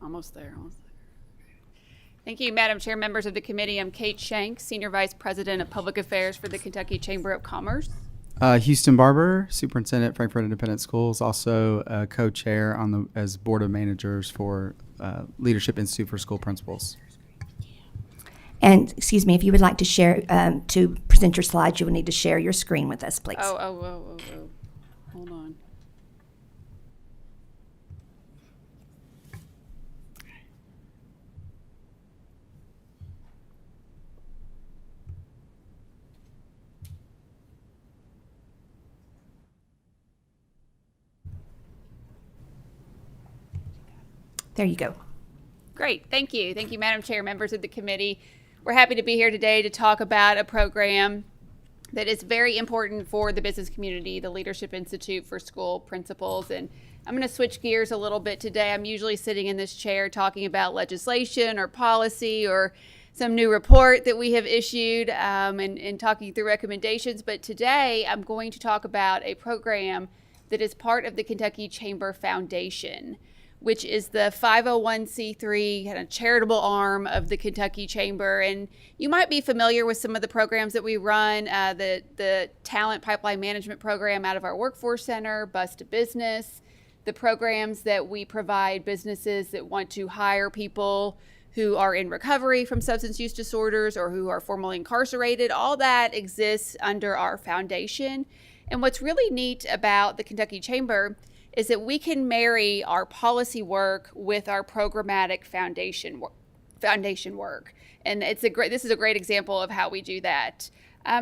Almost there. Thank you, Madam Chair, members of the committee. I'm Kate Shanks, Senior Vice President of Public Affairs for the Kentucky Chamber of Commerce. Houston Barber, Superintendent, Frankfort Independent Schools, also co-chair as Board of Managers for Leadership Institute for School Principals. And excuse me, if you would like to share, to present your slides, you will need to share your screen with us, please. Oh. Hold on. There you go. Great. Thank you. Thank you, Madam Chair, members of the committee. We're happy to be here today to talk about a program that is very important for the business community, the Leadership Institute for School Principals. And I'm going to switch gears a little bit today. I'm usually sitting in this chair talking about legislation or policy or some new report that we have issued and talking through recommendations. But today I'm going to talk about a program that is part of the Kentucky Chamber Foundation, which is the 501c3 kind of charitable arm of the Kentucky Chamber. And you might be familiar with some of the programs that we run, the Talent Pipeline Management Program out of our Workforce Center, Bus to Business, the programs that we provide businesses that want to hire people who are in recovery from substance use disorders or who are formerly incarcerated. All that exists under our foundation. And what's really neat about the Kentucky Chamber is that we can marry our policy work with our programmatic foundation work. And this is a great example of how we do that.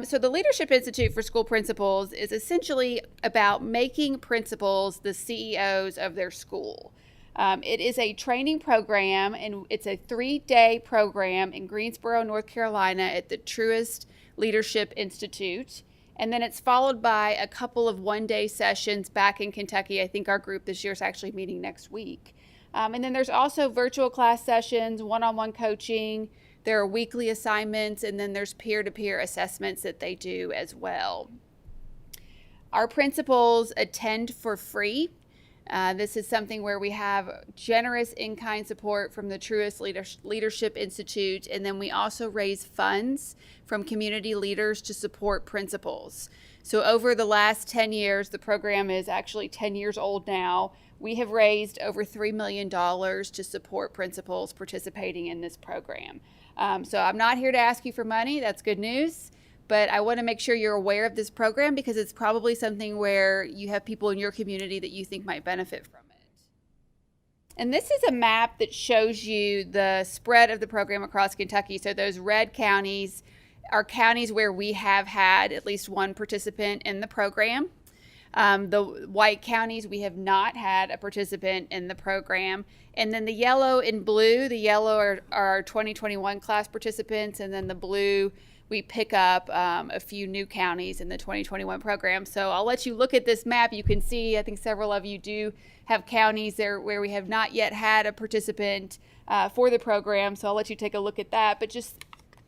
So the Leadership Institute for School Principals is essentially about making principals the CEOs of their school. It is a training program, and it's a 3-day program in Greensboro, North Carolina at the Truist Leadership Institute. And then it's followed by a couple of 1-day sessions back in Kentucky. I think our group this year is actually meeting next week. And then there's also virtual class sessions, one-on-one coaching. There are weekly assignments, and then there's peer-to-peer assessments that they do as well. Our principals attend for free. This is something where we have generous in-kind support from the Truist Leadership Institute, and then we also raise funds from community leaders to support principals. So over the last 10 years, the program is actually 10 years old now, we have raised over $3 million to support principals participating in this program. So I'm not here to ask you for money, that's good news, but I want to make sure you're aware of this program because it's probably something where you have people in your community that you think might benefit from it. And this is a map that shows you the spread of the program across Kentucky. So those red counties are counties where we have had at least one participant in the program. The white counties, we have not had a participant in the program. And then the yellow and blue, the yellow are our 2021 class participants, and then the blue, we pick up a few new counties in the 2021 program. So I'll let you look at this map. You can see, I think several of you do have counties there where we have not yet had a participant for the program. So I'll let you take a look at that. But just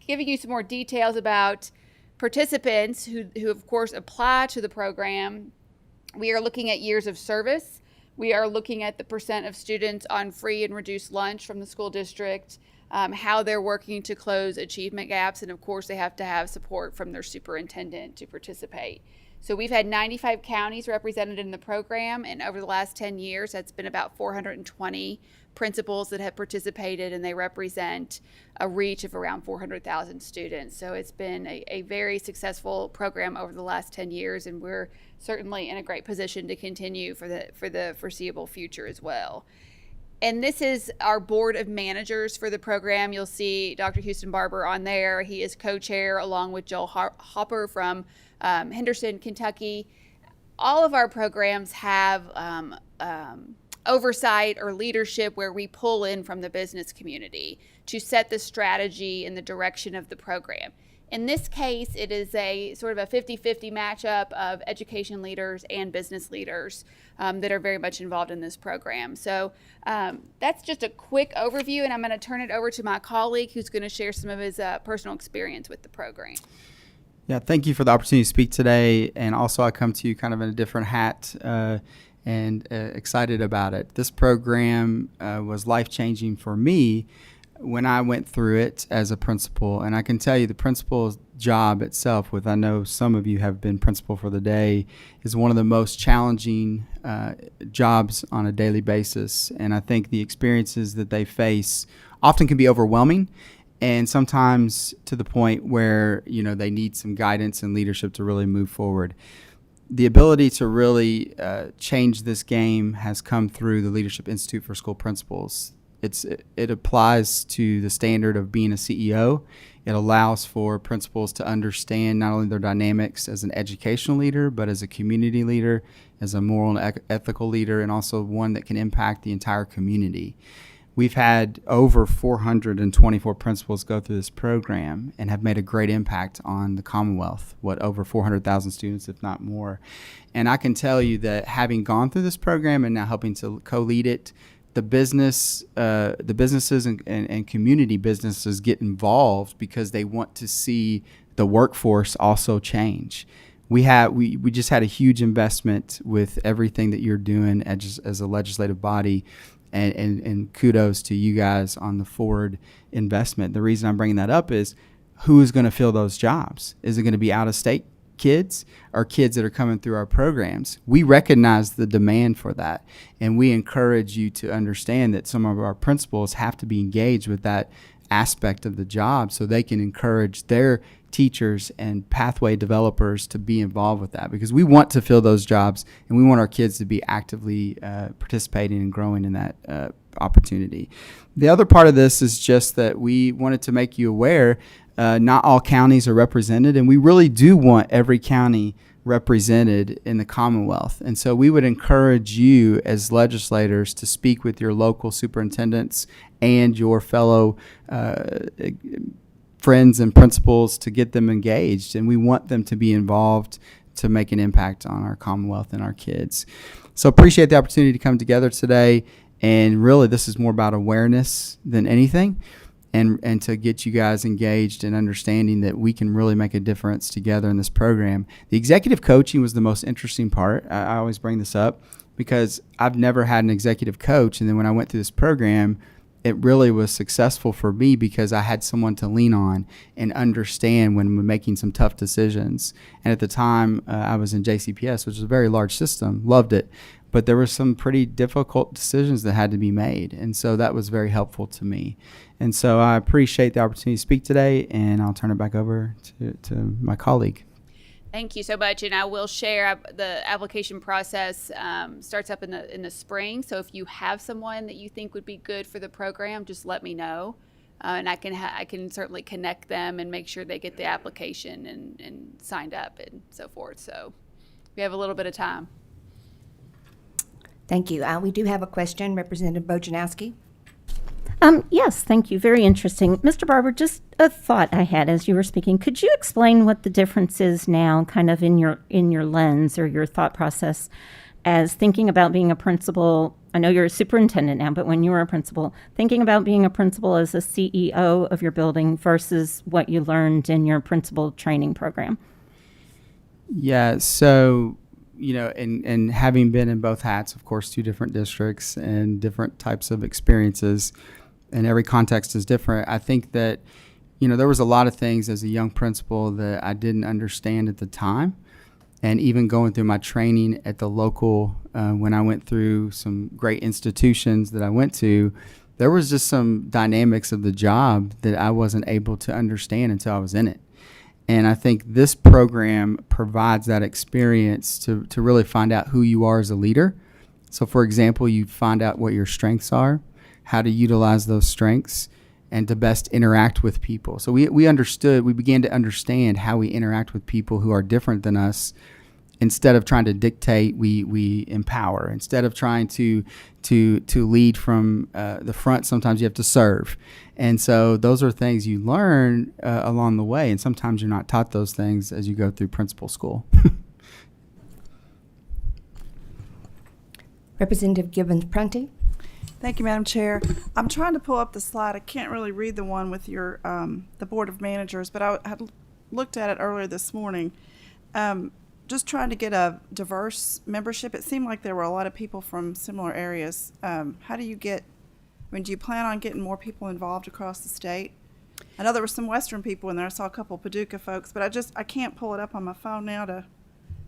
giving you some more details about participants who of course apply to the program. We are looking at years of service. We are looking at the percent of students on free and reduced lunch from the school district, how they're working to close achievement gaps, and of course they have to have support from their superintendent to participate. So we've had 95 counties represented in the program, and over the last 10 years, that's been about 420 principals that have participated, and they represent a reach of around 400,000 students. So it's been a very successful program over the last 10 years, and we're certainly in a great position to continue for the foreseeable future as well. And this is our board of managers for the program. You'll see Dr. Houston Barber on there. He is co-chair along with Joel Hopper from Henderson, Kentucky. All of our programs have oversight or leadership where we pull in from the business community to set the strategy and the direction of the program. In this case, it is a sort of a 50-50 matchup of education leaders and business leaders that are very much involved in this program. So that's just a quick overview, and I'm going to turn it over to my colleague who's going to share some of his personal experience with the program. Yeah, thank you for the opportunity to speak today. And also I come to you kind of in a different hat and excited about it. This program was life-changing for me when I went through it as a principal. And I can tell you the principal's job itself, I know some of you have been principal for the day, is one of the most challenging jobs on a daily basis. And I think the experiences that they face often can be overwhelming, and sometimes to the point where, they need some guidance and leadership to really move forward. The ability to really change this game has come through the Leadership Institute for School Principals. It applies to the standard of being a CEO. It allows for principals to understand not only their dynamics as an educational leader, but as a community leader, as a moral and ethical leader, and also one that can impact the entire community. We've had over 424 principals go through this program and have made a great impact on the Commonwealth, over 400,000 students, if not more. And I can tell you that having gone through this program and now helping to co-lead it, the businesses and community businesses get involved because they want to see the workforce also change. We just had a huge investment with everything that you're doing as a legislative body, and kudos to you guys on the forward investment. The reason I'm bringing that up is who is going to fill those jobs? Is it going to be out-of-state kids or kids that are coming through our programs? We recognize the demand for that, and we encourage you to understand that some of our principals have to be engaged with that aspect of the job so they can encourage their teachers and pathway developers to be involved with that, because we want to fill those jobs and we want our kids to be actively participating and growing in that opportunity. The other part of this is just that we wanted to make you aware not all counties are represented, and we really do want every county represented in the Commonwealth. And so we would encourage you as legislators to speak with your local superintendents and your fellow friends and principals to get them engaged. And we want them to be involved to make an impact on our Commonwealth and our kids. So appreciate the opportunity to come together today. And really, this is more about awareness than anything. And to get you guys engaged and understanding that we can really make a difference together in this program. The executive coaching was the most interesting part. I always bring this up because I've never had an executive coach. And then when I went through this program, it really was successful for me because I had someone to lean on and understand when we're making some tough decisions. And at the time, I was in JCPS, which is a very large system, loved it. But there were some pretty difficult decisions that had to be made. And so that was very helpful to me. And so I appreciate the opportunity to speak today, and I'll turn it back over to my colleague. Thank you so much, and I will share the application process starts up in the spring. So if you have someone that you think would be good for the program, just let me know, and I can certainly connect them and make sure they get the application and signed up and so forth. So we have a little bit of time. Thank you. We do have a question, Representative Bojanowski. Yes, thank you. Very interesting. Mr. Barber, just a thought I had as you were speaking. Could you explain what the difference is now, kind of in your lens or your thought process as thinking about being a principal? I know you're a superintendent now, but when you were a principal, thinking about being a principal as a CEO of your building versus what you learned in your principal training program. Yeah, so and having been in both hats, of course, 2 different districts and different types of experiences, and every context is different. I think that, there was a lot of things as a young principal that I didn't understand at the time. And even going through my training at the local, when I went through some great institutions that I went to, there was just some dynamics of the job that I wasn't able to understand until I was in it. And I think this program provides that experience to really find out who you are as a leader. So, for example, you find out what your strengths are, how to utilize those strengths, and to best interact with people. So we began to understand how we interact with people who are different than us. Instead of trying to dictate, we empower. Instead of trying to lead from the front, sometimes you have to serve. And so those are things you learn along the way, and sometimes you're not taught those things as you go through principal school. Representative Gibbons-Prunty. Thank you, Madam Chair. I'm trying to pull up the slide. I can't really read the one with your the Board of Managers, but I had looked at it earlier this morning. Just trying to get a diverse membership. It seemed like there were a lot of people from similar areas. How do you get, do you plan on getting more people involved across the state? I know there were some Western people in there. I saw a couple Paducah folks, but I can't pull it up on my phone now to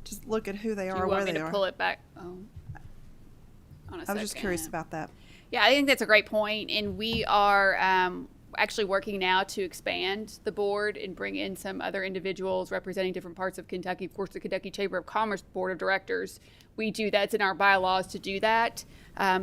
just look at who they are, where they are. Do you want me to pull it back? I was just curious about that. Yeah, I think that's a great point, and we are actually working now to expand the board and bring in some other individuals representing different parts of Kentucky. Of course, the Kentucky Chamber of Commerce Board of Directors, we do that's in our bylaws to do that.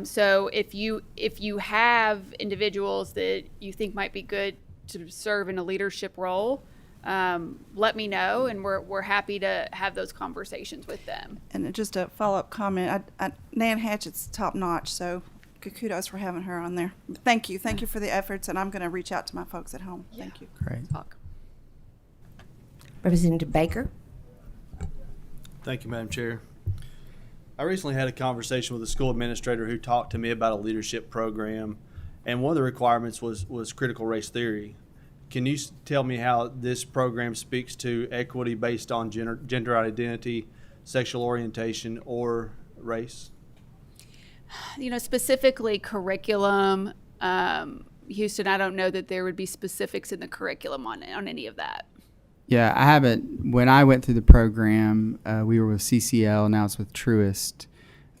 So if you have individuals that you think might be good to serve in a leadership role, let me know, and we're happy to have those conversations with them. And just a follow-up comment, Nan Hatchett's top notch, so kudos for having her on there. Thank you for the efforts, and I'm going to reach out to my folks at home. Thank you. Great. Representative Baker. Thank you, Madam Chair. I recently had a conversation with a school administrator who talked to me about a leadership program, and one of the requirements was critical race theory. Can you tell me how this program speaks to equity based on gender identity, sexual orientation, or race? Specifically curriculum, Houston, I don't know that there would be specifics in the curriculum on any of that. Yeah, I haven't. When I went through the program, we were with CCL, now it's with Truist.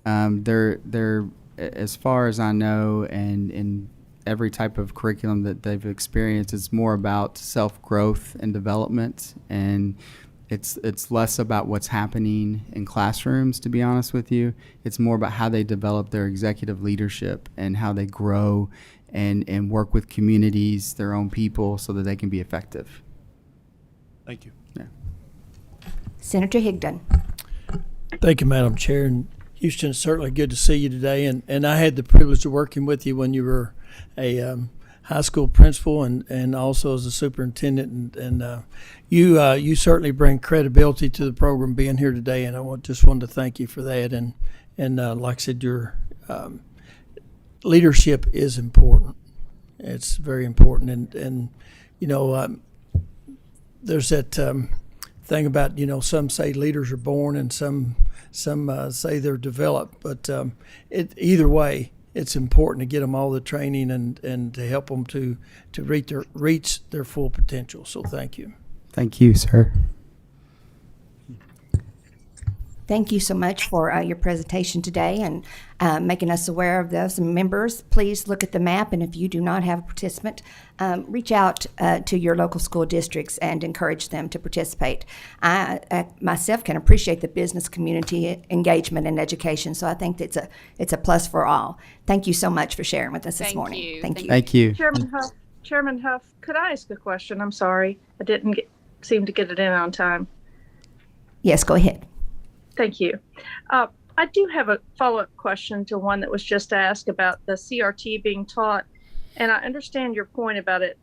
They're, as far as I know, and in every type of curriculum that they've experienced, it's more about self-growth and development, and it's less about what's happening in classrooms, to be honest with you. It's more about how they develop their executive leadership and how they grow and work with communities, their own people, so that they can be effective. Thank you. Yeah. Senator Higdon. Thank you, Madam Chair. And Houston, it's certainly good to see you today. And I had the privilege of working with you when you were a high school principal and also as a superintendent. And you certainly bring credibility to the program being here today. And just wanted to thank you for that. And like I said, your leadership is important. It's very important. And you know, there's that thing about, you know, some say leaders are born and some say they're developed, but either way, it's important to get them all the training and to help them to reach their full potential. So thank you. Thank you, sir. Thank you so much for your presentation today and making us aware of those. And members, please look at the map, and if you do not have a participant, reach out to your local school districts and encourage them to participate. I myself can appreciate the business community engagement in education, so I think it's a plus for all. Thank you so much for sharing with us this morning. Thank you. Thank you. Chairman Huff, could I ask a question? I'm sorry. I didn't seem to get it in on time. Yes, go ahead. Thank you. I do have a follow-up question to one that was just asked about the CRT being taught, and I understand your point about it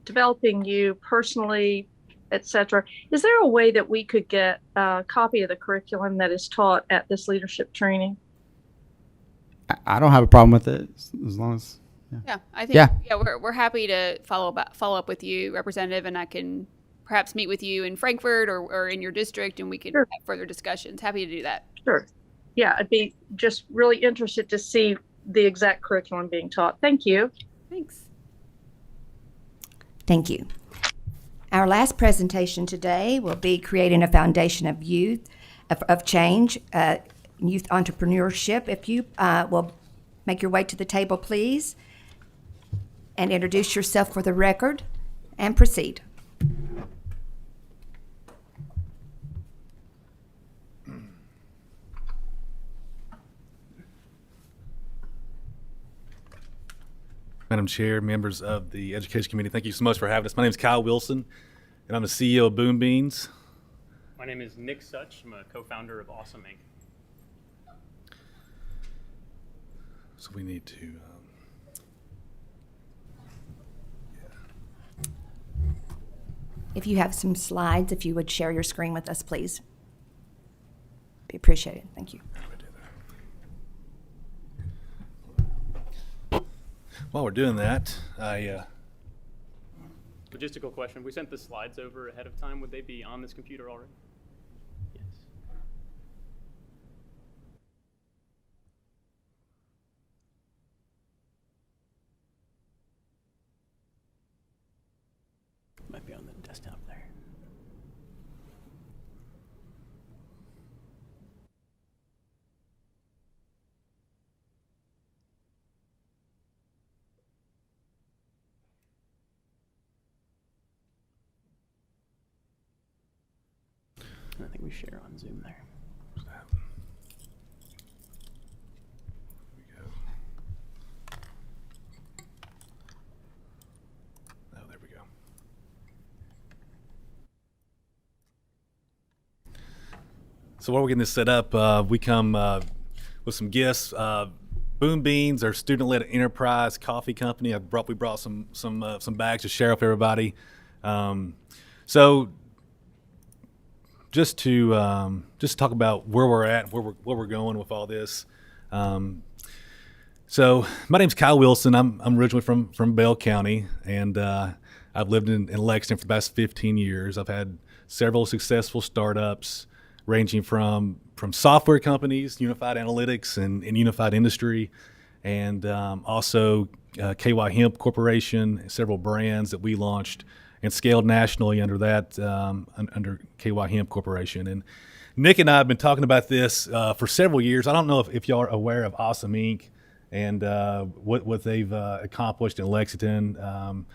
developing you personally, etc. Is there a way that we could get a copy of the curriculum that is taught at this leadership training? I don't have a problem with it as long as. Yeah, I think we're happy to follow up with you, Representative, and I can perhaps meet with you in Frankfurt or in your district, and we can have further discussions. Happy to do that. Sure. Yeah, I'd be just really interested to see the exact curriculum being taught. Thank you. Thanks. Thank you. Our last presentation today will be creating a foundation of youth, of change, youth entrepreneurship. If you will make your way to the table, please, and introduce yourself for the record and proceed. Madam Chair, members of the Education Committee, thank you so much for having us. My name is Kyle Wilson, and I'm the CEO of Boom Beans. My name is Nick Such. I'm a co-founder of Awesome Inc. So we need to... If you have some slides, if you would share your screen with us, please. Be appreciated. Thank you. While we're doing that, Logistical question. We sent the slides over ahead of time. Would they be on this computer already? Yes. Might be on the desktop there. I think we share on Zoom there. Oh, there we go. So while we're getting this set up, we come with some gifts. Boom Beans, our student-led enterprise coffee company. We brought some bags to share with everybody. So just to talk about where we're at, where we're going with all this. So my name's Kyle Wilson. I'm originally from Bell County, and I've lived in Lexington for the past 15 years. I've had several successful startups, ranging from software companies, Unified Analytics, and Unified Industry, and also KY Hemp Corporation, several brands that we launched and scaled nationally under that, under KY Hemp Corporation. And Nick and I have been talking about this for several years. I don't know if y'all are aware of Awesome Inc. and what they've accomplished in Lexington, an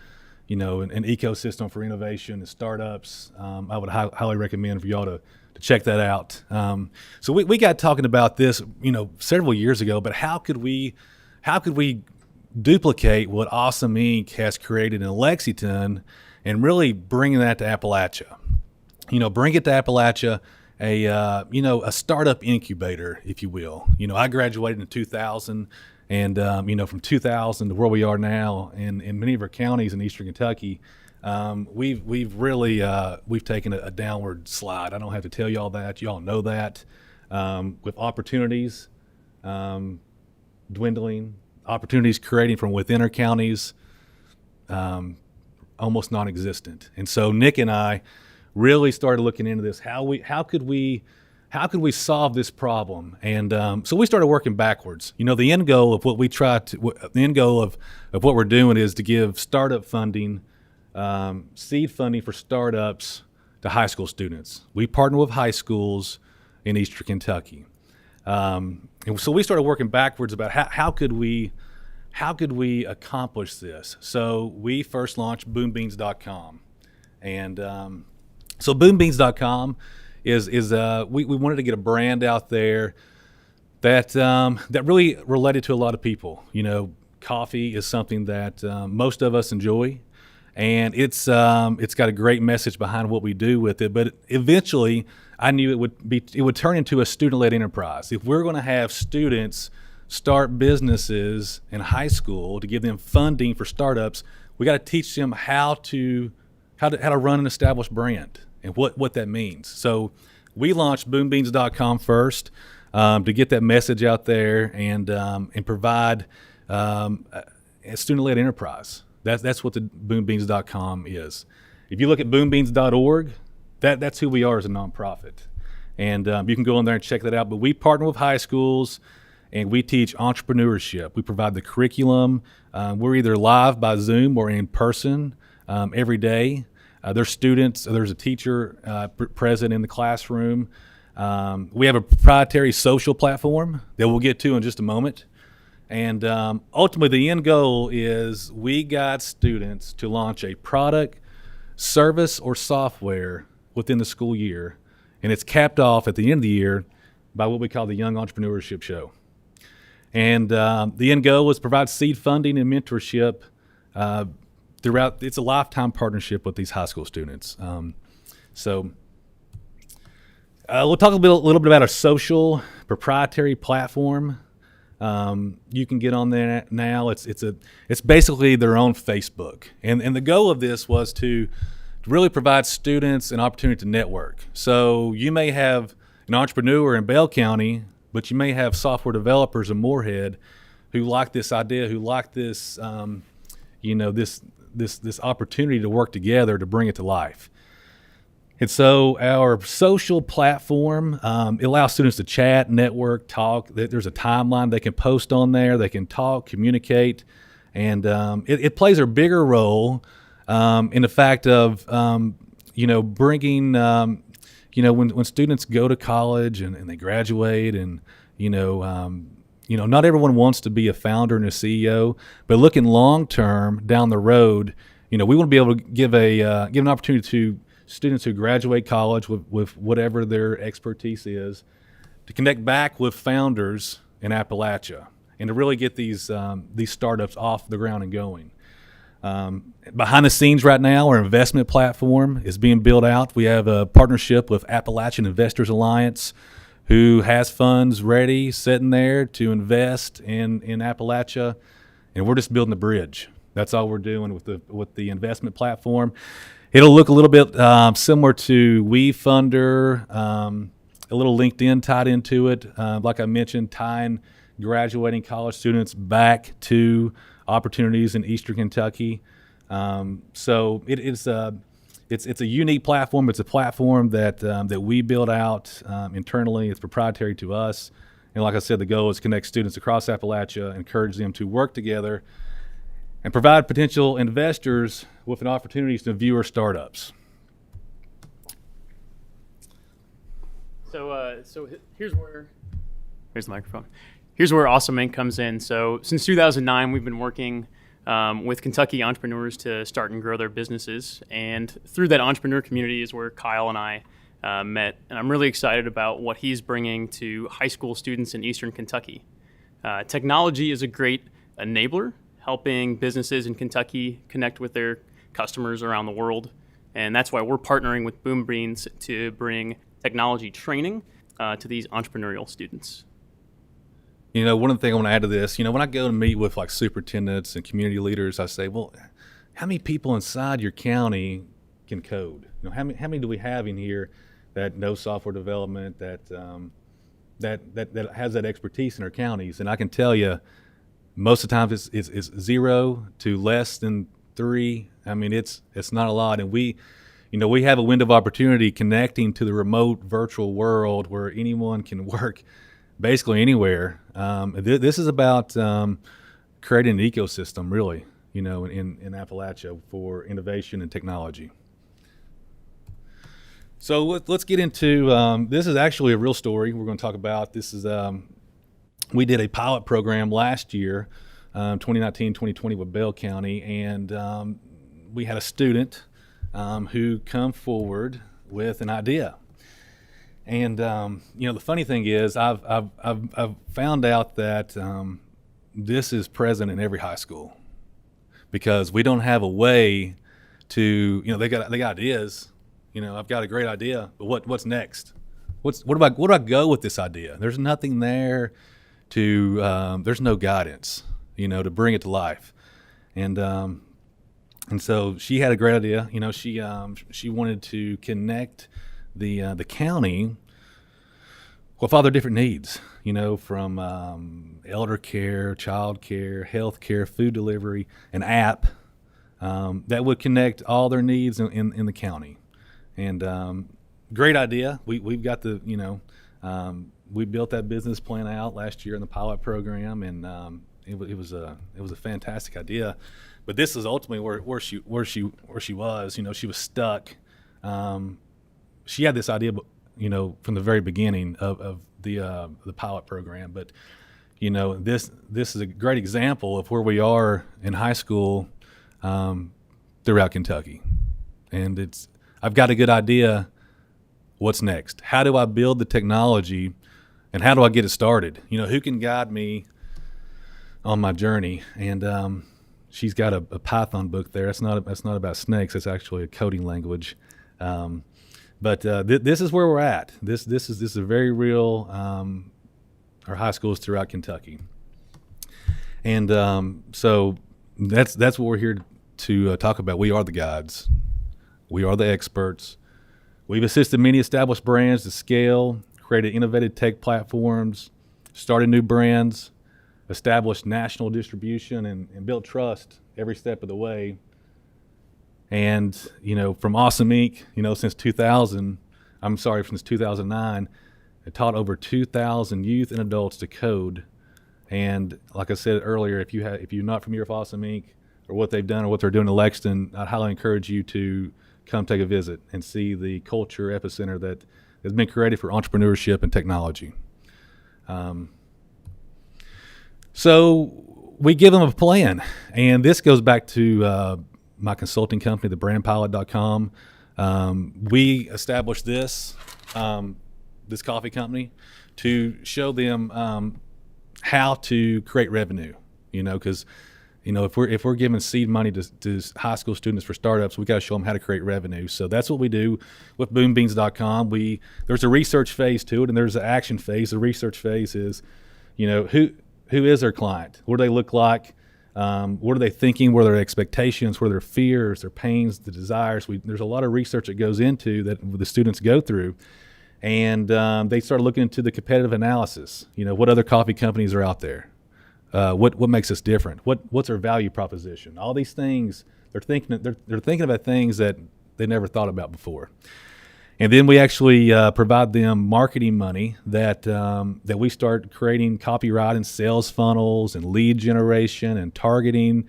ecosystem for innovation and startups. I would highly recommend for y'all to check that out. So we got talking about this, several years ago, but how could we duplicate what Awesome Inc. has created in Lexington and really bring that to Appalachia? bring it to Appalachia, a startup incubator, if you will. I graduated in 2000, and from 2000 to where we are now, in many of our counties in Eastern Kentucky, we've really taken a downward slide. I don't have to tell y'all that. Y'all know that. With opportunities dwindling, opportunities creating from within our counties almost non-existent. And so Nick and I really started looking into this. How could we solve this problem? And so we started working backwards. The end goal of what what we're doing is to give startup funding, seed funding for startups to high school students. We partner with high schools in Eastern Kentucky. And so we started working backwards about how could we accomplish this. So we first launched boombeans.com. And so boombeans.com is we wanted to get a brand out there that really related to a lot of people. Coffee is something that most of us enjoy, and it's got a great message behind what we do with it. But eventually, I knew it would turn into a student-led enterprise. If we're going to have students start businesses in high school to give them funding for startups, we got to teach them how to run an established brand and what that means. So we launched boombeans.com first to get that message out there and provide a student-led enterprise. That's what the boombeans.com is. If you look at boombeans.org, that's who we are as a nonprofit. And you can go in there and check that out. But we partner with high schools, and we teach entrepreneurship. We provide the curriculum. We're either live by Zoom or in person every day. There's students, there's a teacher present in the classroom. We have a proprietary social platform that we'll get to in just a moment. And ultimately, the end goal is we got students to launch a product, service, or software within the school year. And it's capped off at the end of the year by what we call the Young Entrepreneurship Show. And the end goal is provide seed funding and mentorship throughout. It's a lifetime partnership with these high school students. So we'll talk a little bit about our social proprietary platform. You can get on there now. It's basically their own Facebook. And the goal of this was to really provide students an opportunity to network. So you may have an entrepreneur in Bell County, but you may have software developers in Moorhead who like this idea, who like this, this opportunity to work together to bring it to life. And so our social platform, it allows students to chat, network, talk. There's a timeline they can post on there. They can talk, communicate, and it plays a bigger role in the fact of, bringing, when students go to college and they graduate and, not everyone wants to be a founder and a CEO, but looking long term down the road, we want to be able to give an opportunity to students who graduate college with whatever their expertise is to connect back with founders in Appalachia and to really get these startups off the ground and going. Behind the scenes right now, our investment platform is being built out. We have a partnership with Appalachian Investors Alliance, who has funds ready, sitting there to invest in Appalachia, and we're just building a bridge. That's all we're doing with the investment platform. It'll look a little bit similar to WeFunder, a little LinkedIn tied into it. Like I mentioned, tying graduating college students back to opportunities in Eastern Kentucky. So it's a unique platform. It's a platform that we build out internally. It's proprietary to us. And like I said, the goal is to connect students across Appalachia, encourage them to work together, and provide potential investors with an opportunity to view our startups. So here's the microphone. Here's where Awesome Inc. comes in. So since 2009, we've been working with Kentucky entrepreneurs to start and grow their businesses. And through that entrepreneur community is where Kyle and I met. And I'm really excited about what he's bringing to high school students in Eastern Kentucky. Technology is a great enabler, helping businesses in Kentucky connect with their customers around the world. And that's why we're partnering with Boom Beans to bring technology training to these entrepreneurial students. You know, one of the things I want to add to this, you know, when I go to meet with like superintendents and community leaders, I say, well, how many people inside your county can code? You know, how many do we have in here that know software development, that has that expertise in our counties? And I can tell you, most of the time it's 0 to less than 3. I mean, it's not a lot. And we have a window of opportunity connecting to the remote virtual world where anyone can work basically anywhere. This is about creating an ecosystem, really, you know, in Appalachia for innovation and technology. So let's get into, this is actually a real story we're going to talk about. This is, we did a pilot program last year, 2019, 2020 with Bell County, and we had a student who come forward with an idea. And you know, the funny thing is, I've found out that this is present in every high school, because we don't have a way to, you know, they got ideas. You know, I've got a great idea, but what's next? Where do I go with this idea? There's nothing there to. There's no guidance, you know, to bring it to life. And so she had a great idea. You know, she wanted to connect the county with all their different needs, you know, from elder care, child care, health care, food delivery, an app that would connect all their needs in the county. And great idea. We've got the, you know, we built that business plan out last year in the pilot program, and it was a fantastic idea. But this is ultimately where she was. You know, she was stuck. She had this idea, you know, from the very beginning of the pilot program. But you know, this is a great example of where we are in high school throughout Kentucky. And I've got a good idea. What's next? How do I build the technology, and how do I get it started? You know, who can guide me on my journey? And she's got a Python book there. That's not about snakes. It's actually a coding language. But this is where we're at. This is a very real. Our high schools throughout Kentucky, and so that's what we're here to talk about. We are the guides. We are the experts. We've assisted many established brands to scale, created innovative tech platforms, started new brands, established national distribution, and built trust every step of the way. And, you know, from Awesome Inc., you know, since 2009, I taught over 2,000 youth and adults to code. And like I said earlier, if you're not familiar with Awesome Inc. or what they've done or what they're doing in Lexington, I'd highly encourage you to come take a visit and see the culture epicenter that has been created for entrepreneurship and technology. So we give them a plan, and this goes back to my consulting company, thebrandpilot.com. We established this coffee company to show them how to create revenue, you know, because you know, if we're giving seed money to high school students for startups, we got to show them how to create revenue. So that's what we do with boombeans.com. There's a research phase to it, and there's an action phase. The research phase is, you know, who is their client? What do they look like? What are they thinking? What are their expectations? What are their fears, their pains, the desires? There's a lot of research that goes into that the students go through. And they start looking into the competitive analysis. You know, what other coffee companies are out there? What makes us different? What's our value proposition? All these things, they're thinking about things that they never thought about before. And then we actually provide them marketing money that we start creating copyright and sales funnels and lead generation and targeting,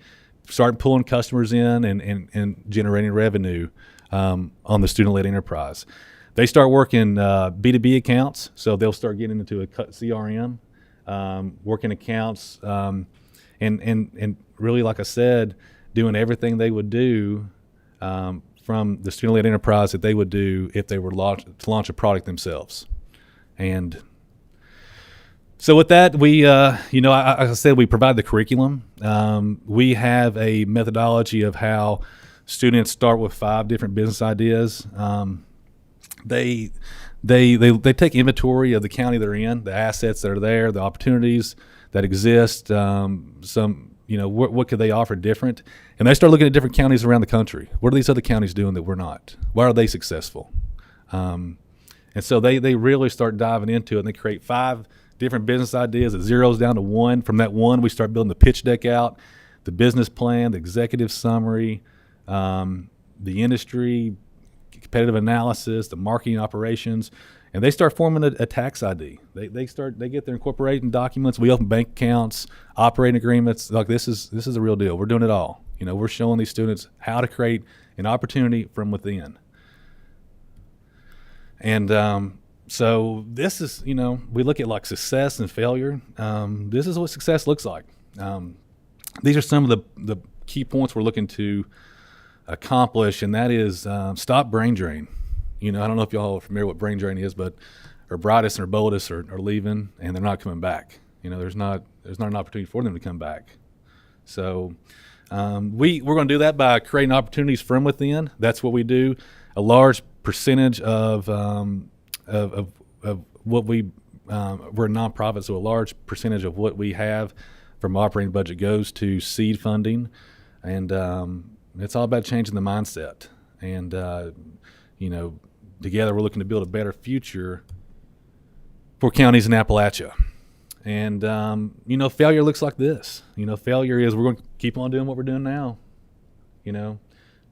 start pulling customers in and generating revenue on the student-led enterprise. They start working B2B accounts, so they'll start getting into a CRM, working accounts, and really, like I said, doing everything they would do from the student-led enterprise that they would do if they were to launch a product themselves. And so with that, we, you know, I said we provide the curriculum. We have a methodology of how students start with 5 different business ideas. They take inventory of the county they're in, the assets that are there, the opportunities that exist, what could they offer different? And they start looking at different counties around the country. What are these other counties doing that we're not? Why are they successful? And so they really start diving into it, and they create 5 different business ideas. It zeroes down to 1. From that 1, we start building the pitch deck out, the business plan, the executive summary, the industry, competitive analysis, the marketing operations, and they start forming a tax ID. They get their incorporating documents. We open bank accounts, operating agreements. Like this is a real deal. We're doing it all. We're showing these students how to create an opportunity from within. And so this is, we look at like success and failure. This is what success looks like. These are some of the key points we're looking to accomplish, and that is stop brain drain. I don't know if y'all are familiar with brain drain is, but our brightest and our boldest are leaving, and they're not coming back. There's not an opportunity for them to come back. So we're going to do that by creating opportunities from within. That's what we do. A large percentage of what we're a nonprofit, so a large percentage of what we have from operating budget goes to seed funding, and it's all about changing the mindset. And together we're looking to build a better future for counties in Appalachia. And failure looks like this. Failure is we're going to keep on doing what we're doing now. 2000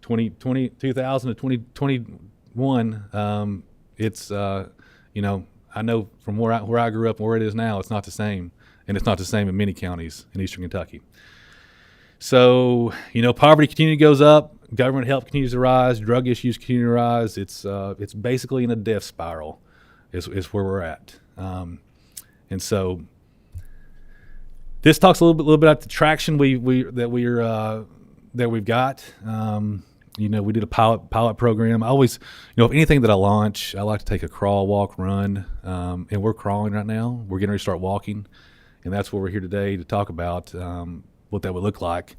to 2021. It's I know from where I grew up and where it is now, it's not the same, and it's not the same in many counties in Eastern Kentucky. So poverty continually goes up, government help continues to rise, drug issues continue to rise. It's basically in a death spiral, is where we're at. And so this talks a little bit about the traction that we've got. We did a pilot program. I always, if anything that I launch, I like to take a crawl, walk, run, and we're crawling right now. We're getting ready to start walking, and that's what we're here today to talk about, what that would look like.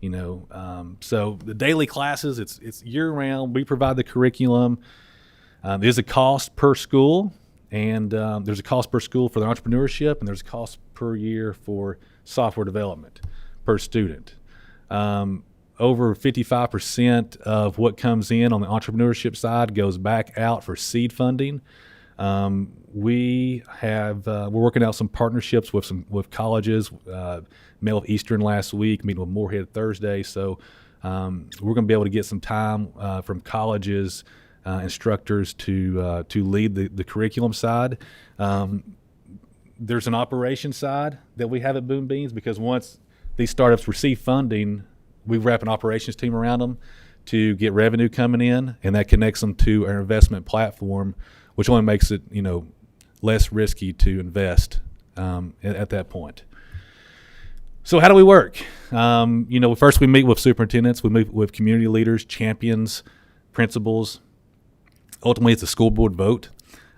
So the daily classes, it's year round. We provide the curriculum. There's a cost per school, and there's a cost per school for the entrepreneurship, and there's a cost per year for software development per student. Over 55% of what comes in on the entrepreneurship side goes back out for seed funding. We're working out some partnerships with colleges. Met with Eastern last week, meeting with Moorhead Thursday. So we're going to be able to get some time from colleges, instructors to lead the curriculum side. There's an operations side that we have at Boom Beans, because once these startups receive funding, we wrap an operations team around them to get revenue coming in, and that connects them to our investment platform, which only makes it less risky to invest at that point. So how do we work? First we meet with superintendents, we meet with community leaders, champions, principals. Ultimately, it's a school board vote.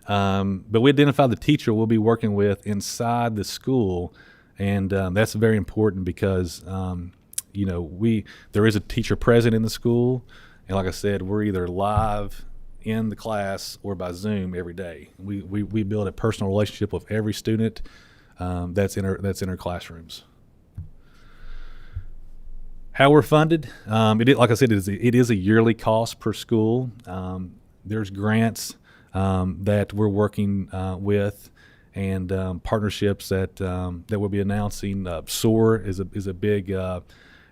But we identify the teacher we'll be working with inside the school, and that's very important because there is a teacher present in the school, and like I said, we're either live in the class or by Zoom every day. We build a personal relationship with every student that's in our classrooms. How we're funded, like I said, it is a yearly cost per school. There's grants that we're working with, and partnerships that we'll be announcing. SOAR is a big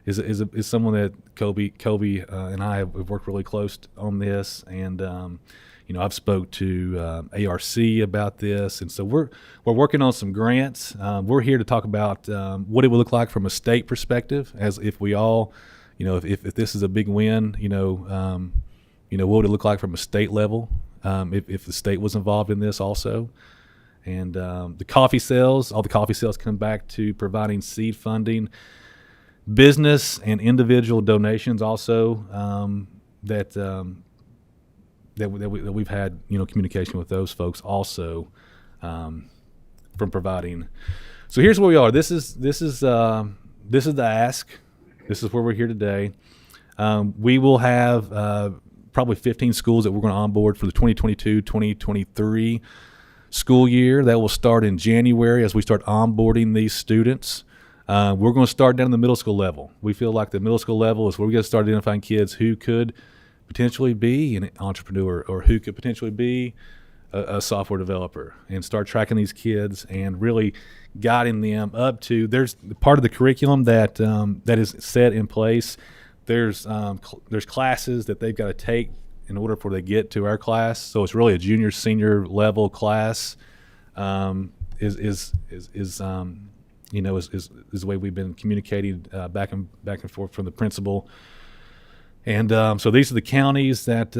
is someone that Kobe and I have worked really close on this, and I've spoke to ARC about this, and so we're working on some grants. We're here to talk about what it would look like from a state perspective, as if we all, if this is a big win, what would it look like from a state level, if the state was involved in this also. And the coffee sales, all the coffee sales come back to providing seed funding. Business and individual donations also that we've had communication with those folks also from providing. So here's where we are. This is the ask. This is where we're here today. We will have probably 15 schools that we're going to onboard for the 2022-2023 school year. That will start in January as we start onboarding these students. We're going to start down in the middle school level. We feel like the middle school level is where we got to start identifying kids who could potentially be an entrepreneur or who could potentially be a software developer, and start tracking these kids and really guiding them up to. There's part of the curriculum that that is set in place. There's classes that they've got to take in order for they get to our class. So it's really a junior senior level class. Is the way we've been communicating back and forth from the principal. And so these are the counties that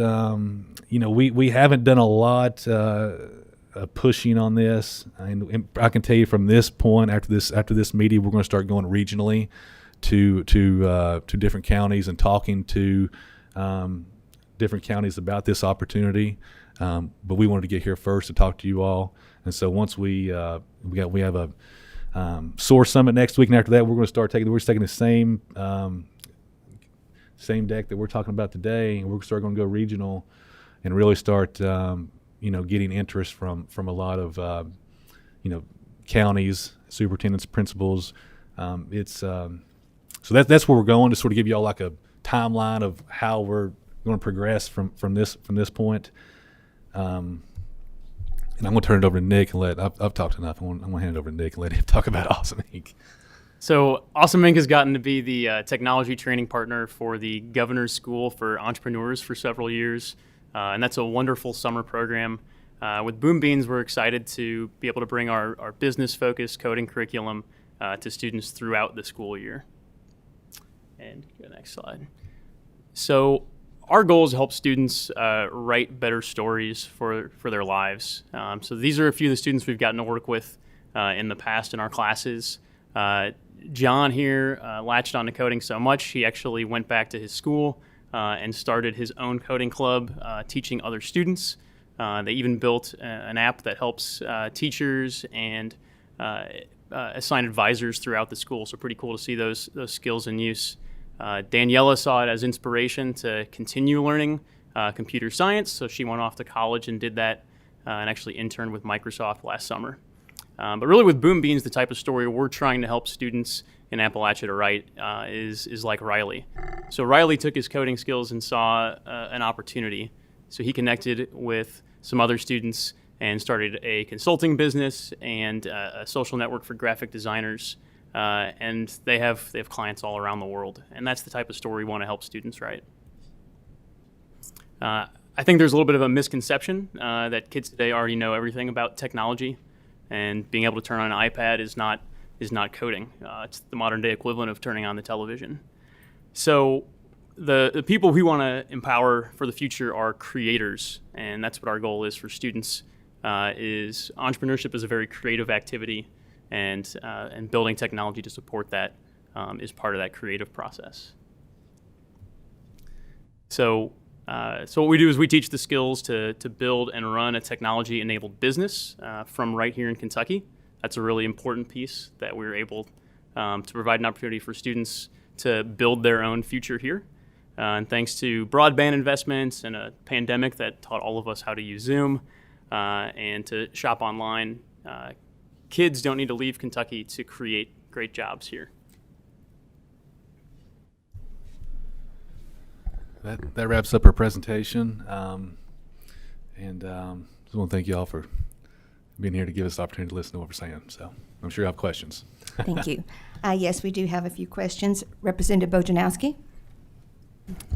we haven't done a lot pushing on this. And I can tell you from this point, after this meeting, we're going to start going regionally to different counties and talking to different counties about this opportunity. But we wanted to get here first to talk to you all. And so once we have a Source Summit next week, and after that, we're taking the same deck that we're talking about today, and we're going to go regional and really start getting interest from a lot of counties, superintendents, principals. So that's where we're going, to sort of give you all like a timeline of how we're going to progress from this point. And I'm going to turn it over to Nick and I've talked enough. I'm going to hand it over to Nick and let him talk about Awesome Inc. So Awesome Inc. has gotten to be the technology training partner for the Governor's School for Entrepreneurs for several years. And that's a wonderful summer program. With Boom Beans, we're excited to be able to bring our business-focused coding curriculum to students throughout the school year. And go next slide. So our goal is to help students write better stories for their lives. So these are a few of the students we've gotten to work with in the past in our classes. John here latched on to coding so much, he actually went back to his school and started his own coding club, teaching other students. They even built an app that helps teachers and assign advisors throughout the school. So pretty cool to see those skills in use. Daniela saw it as inspiration to continue learning computer science, so she went off to college and did that and actually interned with Microsoft last summer. But really with Boom Beans, the type of story we're trying to help students in Appalachia to write is like Riley. So Riley took his coding skills and saw an opportunity. So he connected with some other students and started a consulting business and a social network for graphic designers. And they have clients all around the world. And that's the type of story we want to help students write. I think there's a little bit of a misconception that kids today already know everything about technology. And being able to turn on an iPad is not coding. It's the modern day equivalent of turning on the television. So the people we want to empower for the future are creators, and that's what our goal is for students. Is entrepreneurship is a very creative activity, and building technology to support that is part of that creative process. So what we do is we teach the skills to build and run a technology-enabled business from right here in Kentucky. That's a really important piece that we're able to provide an opportunity for students to build their own future here. And thanks to broadband investments and a pandemic that taught all of us how to use Zoom and to shop online, kids don't need to leave Kentucky to create great jobs here. That wraps up our presentation. And just want to thank you all for being here to give us the opportunity to listen to what we're saying. So I'm sure you have questions. Thank you. Yes, we do have a few questions. Representative Bojanowski.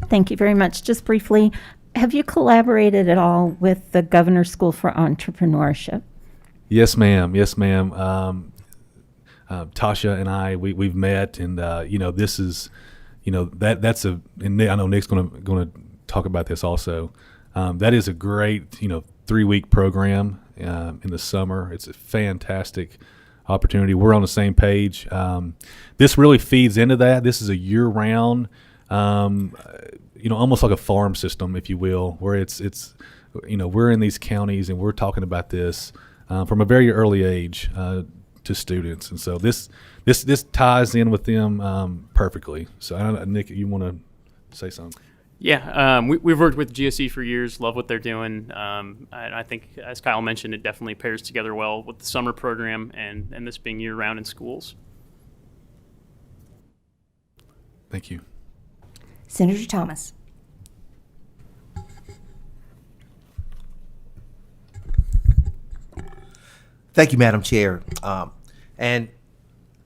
Thank you very much. Just briefly, have you collaborated at all with the Governor's School for Entrepreneurship? Yes, ma'am. Yes, ma'am. Tasha and I, we've met, and this is, that's a. And I know Nick's going to talk about this also. That is a great, 3-week program in the summer. It's a fantastic opportunity. We're on the same page. This really feeds into that. This is a year-round, almost like a farm system, if you will, where it's we're in these counties and we're talking about this from a very early age to students, and so this ties in with them perfectly. So, Nick, you want to say something. Yeah, we've worked with GSE for years, love what they're doing. I think, as Kyle mentioned, it definitely pairs together well with the summer program and this being year-round in schools. Thank you. Senator Thomas. Thank you, Madam Chair. And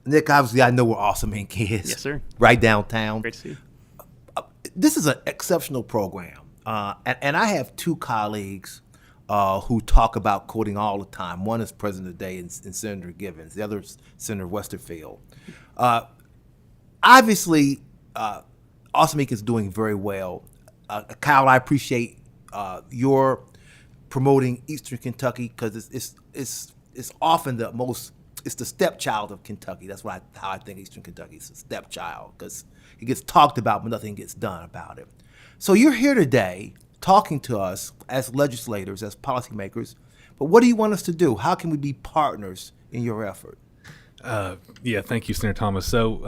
Nick, obviously, I know where Awesome Inc. is. Yes, sir. Right downtown. Great to see you. This is an exceptional program. And I have two colleagues who talk about coding all the time. One is President of the Day and Senator Givens. The other is Senator Westerfield. Obviously, Awesome Inc. is doing very well. Kyle, I appreciate your promoting Eastern Kentucky because it's often it's the stepchild of Kentucky. That's how I think Eastern Kentucky is a stepchild because it gets talked about but nothing gets done about it. So you're here today talking to us as legislators, as policymakers, but what do you want us to do? How can we be partners in your effort? Yeah, thank you, Senator Thomas. So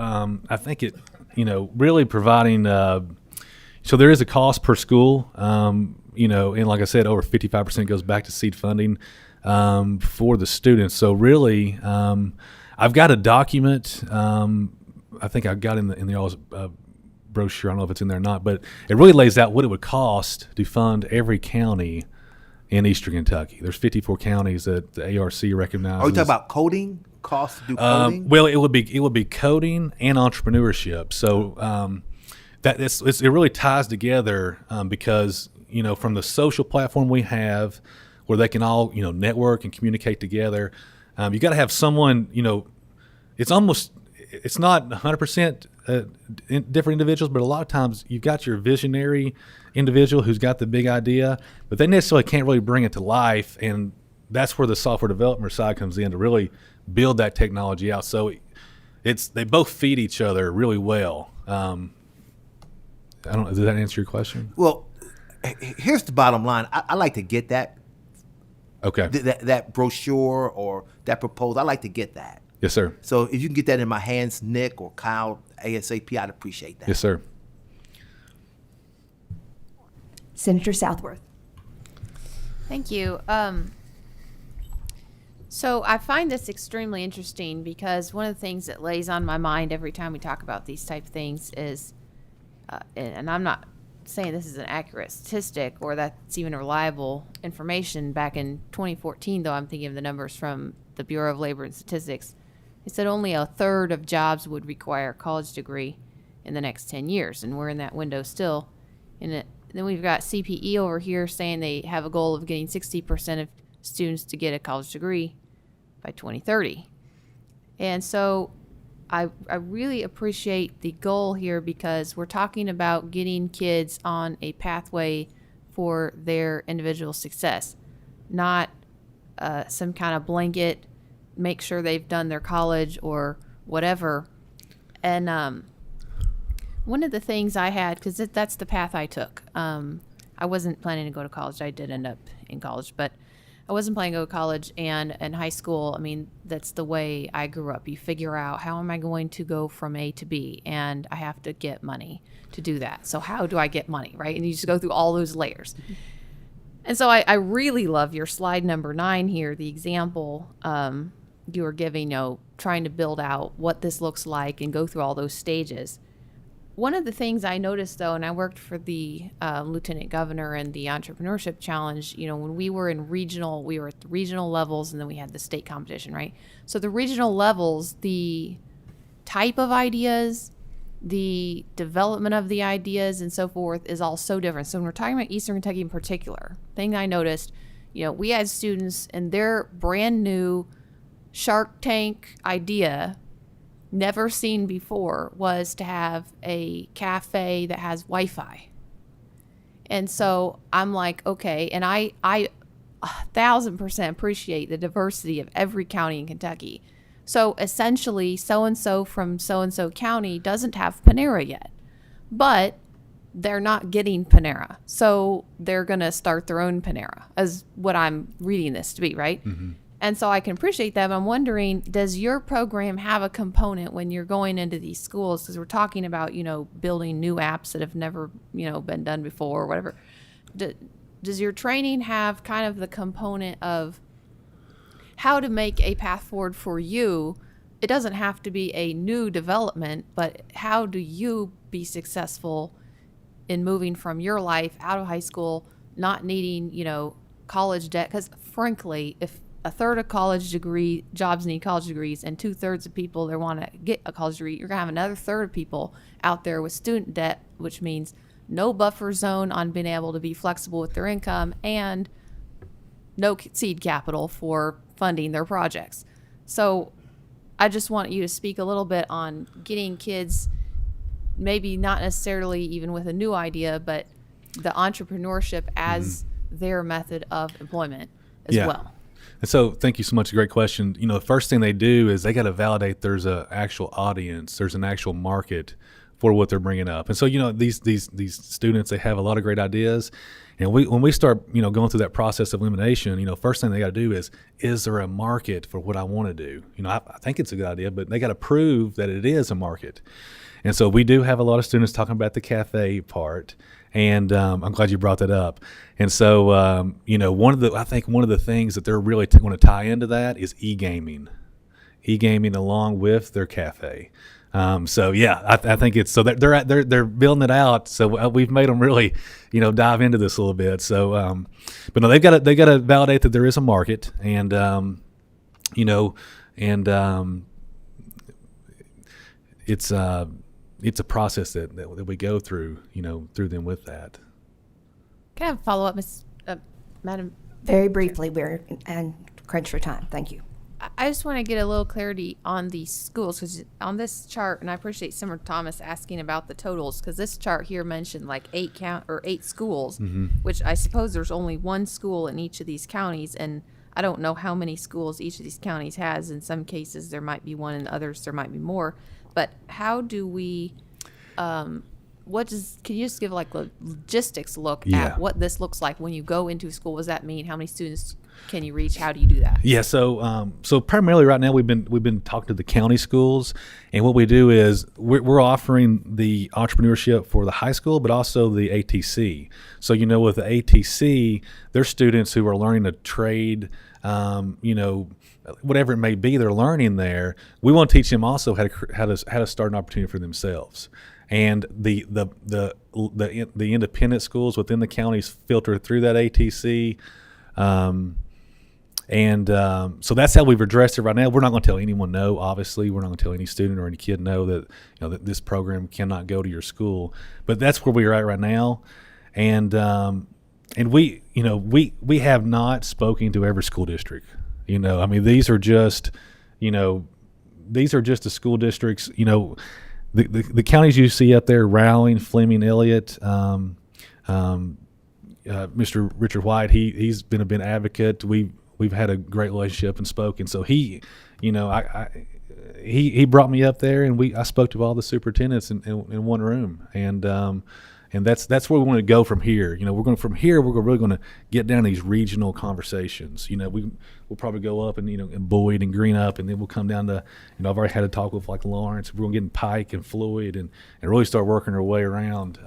I think it, really providing, so there is a cost per school, and like I said, over 55% goes back to seed funding for the students. So really, I've got a document, I think I got in the y'all's brochure. I don't know if it's in there or not, but it really lays out what it would cost to fund every county in Eastern Kentucky. There's 54 counties that the ARC recognizes. Are you talking about coding? Costs to do coding? Well, it would be coding and entrepreneurship. So it really ties together because from the social platform we have, where they can all network and communicate together. You got to have someone. It's not 100% different individuals, but a lot of times you've got your visionary individual who's got the big idea, but they necessarily can't really bring it to life, and that's where the software development side comes in to really build that technology out. So they both feed each other really well. I don't know. Does that answer your question? Well, here's the bottom line. I like to get that. Okay. That brochure or that proposal. I like to get that. Yes, sir. So if you can get that in my hands, Nick or Kyle, ASAP, I'd appreciate that. Yes, sir. Senator Southworth. Thank you. So I find this extremely interesting because one of the things that lays on my mind every time we talk about these type of things is, and I'm not saying this is an accurate statistic or that's even reliable information. Back in 2014, though, I'm thinking of the numbers from the Bureau of Labor and Statistics. It said only a third of jobs would require a college degree in the next 10 years, and we're in that window still. And then we've got CPE over here saying they have a goal of getting 60% of students to get a college degree by 2030. And so I really appreciate the goal here because we're talking about getting kids on a pathway for their individual success, not some kind of blanket, make sure they've done their college or whatever. And one of the things I had, because that's the path I took. I wasn't planning to go to college. I did end up in college, but I wasn't planning to go to college. And in high school, I mean, that's the way I grew up. You figure out, how am I going to go from A to B? And I have to get money to do that. So how do I get money, right? And you just go through all those layers. And so I really love your slide number 9 here, the example you were giving, trying to build out what this looks like and go through all those stages. One of the things I noticed, though, and I worked for the Lieutenant Governor and the Entrepreneurship Challenge, when we were we were at the regional levels, and then we had the state competition, right? So the regional levels, the type of ideas, the development of the ideas and so forth is all so different. So when we're talking about Eastern Kentucky in particular, thing I noticed, we had students and their brand new Shark Tank idea, never seen before, was to have a cafe that has Wi-Fi. And so I'm like, okay, and I 1,000% appreciate the diversity of every county in Kentucky. So essentially, so-and-so from so-and-so county doesn't have Panera yet, but they're not getting Panera. So they're going to start their own Panera, as what I'm reading this to be, right? Mm-hmm. And so I can appreciate that. But I'm wondering, does your program have a component when you're going into these schools? Because we're talking about, building new apps that have never, been done before or whatever. Does your training have kind of the component of how to make a path forward for you? It doesn't have to be a new development, but how do you be successful in moving from your life out of high school, not needing, college debt? Because frankly, if a third of jobs need college degrees, and 2/3 of people that want to get a college degree, you're going to have another third of people out there with student debt, which means no buffer zone on being able to be flexible with their income and no seed capital for funding their projects. So I just want you to speak a little bit on getting kids, maybe not necessarily even with a new idea, but the entrepreneurship as their method of employment as well. And so thank you so much. A great question. The first thing they do is they got to validate there's an actual audience, there's an actual market for what they're bringing up. And so, these students, they have a lot of great ideas. And when we start, going through that process of elimination, first thing they got to do is there a market for what I want to do? I think it's a good idea, but they got to prove that it is a market. And so we do have a lot of students talking about the cafe part. And I'm glad you brought that up. And so, one of the things that they're really going to tie into that is e-gaming along with their cafe. So yeah, I think it's so that they're building it out. So we've made them really, dive into this a little bit. So, but no, they got to validate that there is a market, and it's a process that we go through, through them with that. Can I have a follow-up, Madam? Very briefly, we're and crunch for time. Thank you. I just want to get a little clarity on the schools, because on this chart, and I appreciate Senator Thomas asking about the totals, because this chart here mentioned like 8 schools, which I suppose there's only one school in each of these counties, and I don't know how many schools each of these counties has. In some cases, there might be one, in others there might be more. But how do we, can you just give like a logistics look at what this looks like when you go into a school? What does that mean? How many students can you reach? How do you do that? Yeah, so primarily right now we've been talking to the county schools, and what we do is we're offering the entrepreneurship for the high school, but also the ATC. So with the ATC, there's students who are learning a trade, whatever it may be, they're learning there. We want to teach them also how to start an opportunity for themselves. And the independent schools within the counties filter through that ATC. So that's how we've addressed it right now. We're not going to tell anyone no. Obviously, we're not going to tell any student or any kid no that that this program cannot go to your school. But that's where we are at right now, and we have not spoken to every school district. These are just the school districts. The counties you see up there: Rowling, Fleming, Elliott. Mr. Richard White, he's been a big advocate. We've had a great relationship and spoken. So he brought me up there, and I spoke to all the superintendents in one room, and that's where we want to go from here. We're really going to get down these regional conversations. We'll probably go up and in Boyd and Greenup, and then we'll come down to I've already had a talk with like Lawrence. We're going to get in Pike and Floyd and really start working our way around.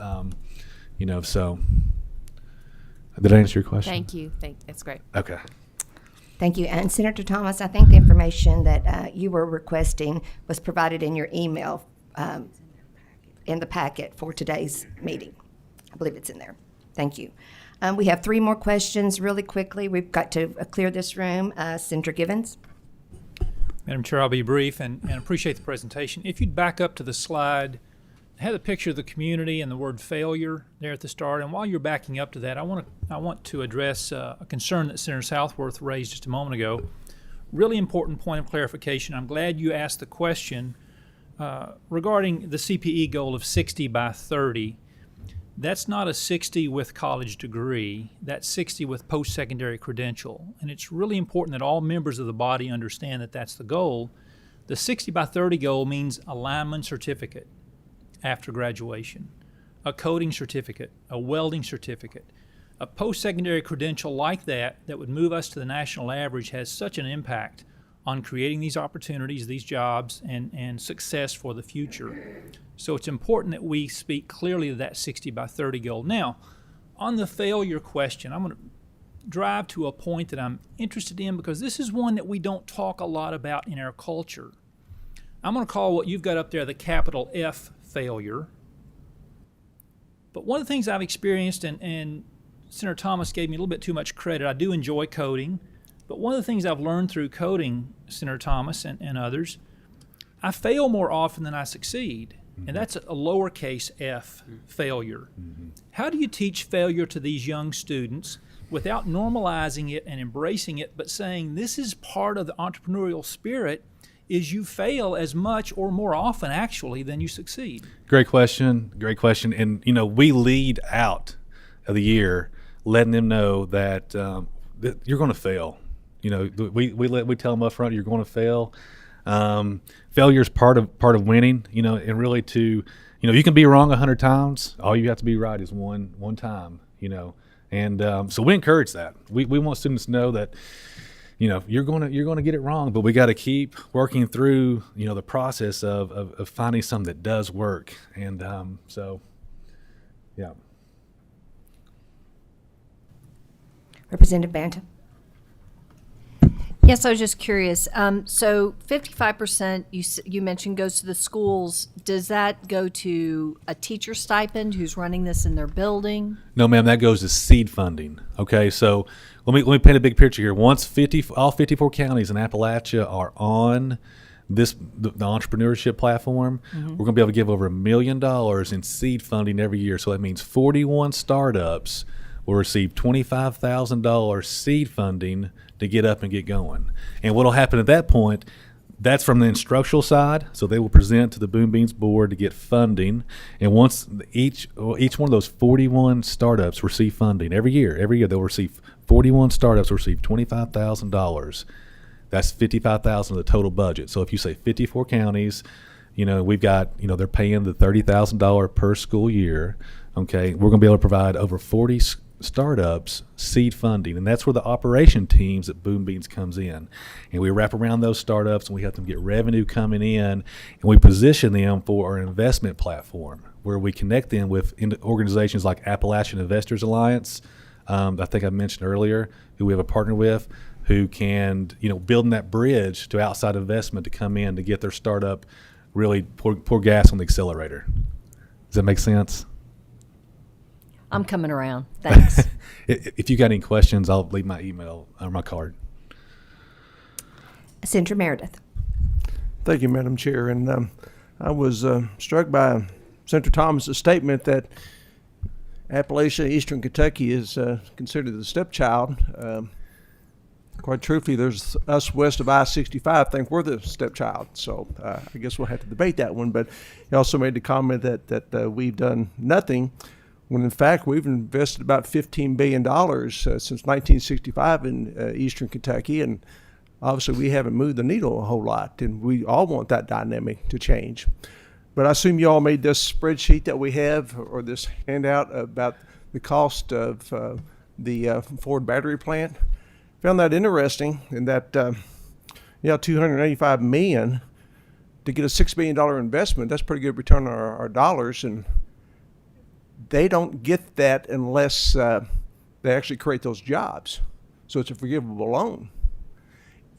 So. Did I answer your question? Thank you. That's great. Okay. Thank you. And Senator Thomas, I think the information that you were requesting was provided in your email in the packet for today's meeting. I believe it's in there. Thank you. We have 3 more questions really quickly. We've got to clear this room. Senator Givens. Madam Chair, I'll be brief and appreciate the presentation. If you'd back up to the slide, I had a picture of the community and the word failure there at the start. And while you're backing up to that, I want to address a concern that Senator Southworth raised just a moment ago. Really important point of clarification. I'm glad you asked the question regarding the CPE goal of 60 by 30. That's not a 60 with college degree. That's 60 with post-secondary credential. And it's really important that all members of the body understand that that's the goal. The 60 by 30 goal means a lineman certificate after graduation, a coding certificate, a welding certificate, a post-secondary credential like that would move us to the national average has such an impact on creating these opportunities, these jobs, and success for the future. So it's important that we speak clearly to that 60 by 30 goal. Now, on the failure question, I'm going to drive to a point that I'm interested in because this is one that we don't talk a lot about in our culture. I'm going to call what you've got up there the capital F failure. But one of the things I've experienced, and Senator Thomas gave me a little bit too much credit, I do enjoy coding, but one of the things I've learned through coding, Senator Thomas and others, I fail more often than I succeed. And that's a lowercase f failure. How do you teach failure to these young students without normalizing it and embracing it, but saying this is part of the entrepreneurial spirit, is you fail as much or more often actually than you succeed? Great question. And, we lead out of the year letting them know that, that you're going to fail. We tell them up front, you're going to fail. Failure is part of winning, and really you can be wrong 100 times. All you have to be right is one time, and so we encourage that. We want students to know that, you're going to get it wrong, but we got to keep working through, the process of finding something that does work. And, yeah. Representative Bantam. Yes, I was just curious. So 55% you mentioned goes to the schools. Does that go to a teacher stipend who's running this in their building? No, ma'am, that goes to seed funding. Okay, so let me paint a big picture here. Once all 54 counties in Appalachia are on the entrepreneurship platform, we're going to be able to give over $1 million in seed funding every year. So that means 41 startups will receive $25,000 seed funding to get up and get going. And what will happen at that point, that's from the instructional side. So they will present to the Boom Beans board to get funding. And once each one of those 41 startups receive funding every year they'll receive 41 startups will receive $25,000. That's $55,000 of the total budget. So if you say 54 counties, we've got, they're paying the $30,000 per school year. Okay, we're going to be able to provide over 40 startups seed funding, and that's where the operation teams at Boom Beans comes in, and we wrap around those startups and we help them get revenue coming in, and we position them for our investment platform where we connect them with organizations like Appalachian Investors Alliance, I think I mentioned earlier, who we have a partner with, who can building that bridge to outside investment to come in to get their startup really pour gas on the accelerator. Does that make sense? I'm coming around. Thanks. If you got any questions, I'll leave my email or my card. Senator Meredith. Thank you, Madam Chair. And I was struck by Senator Thomas's statement that Appalachia, Eastern Kentucky is considered the stepchild. Quite truthfully, there's us west of I-65 think we're the stepchild. So I guess we'll have to debate that one. But he also made the comment that we've done nothing, when in fact we've invested about $15 billion since 1965 in Eastern Kentucky, and obviously we haven't moved the needle a whole lot, and we all want that dynamic to change. But I assume you all made this spreadsheet that we have, or this handout about the cost of the Ford battery plant. Found that interesting, in that $285 million to get a $6 billion investment. That's pretty good return on our dollars, and they don't get that unless they actually create those jobs. So it's a forgivable loan.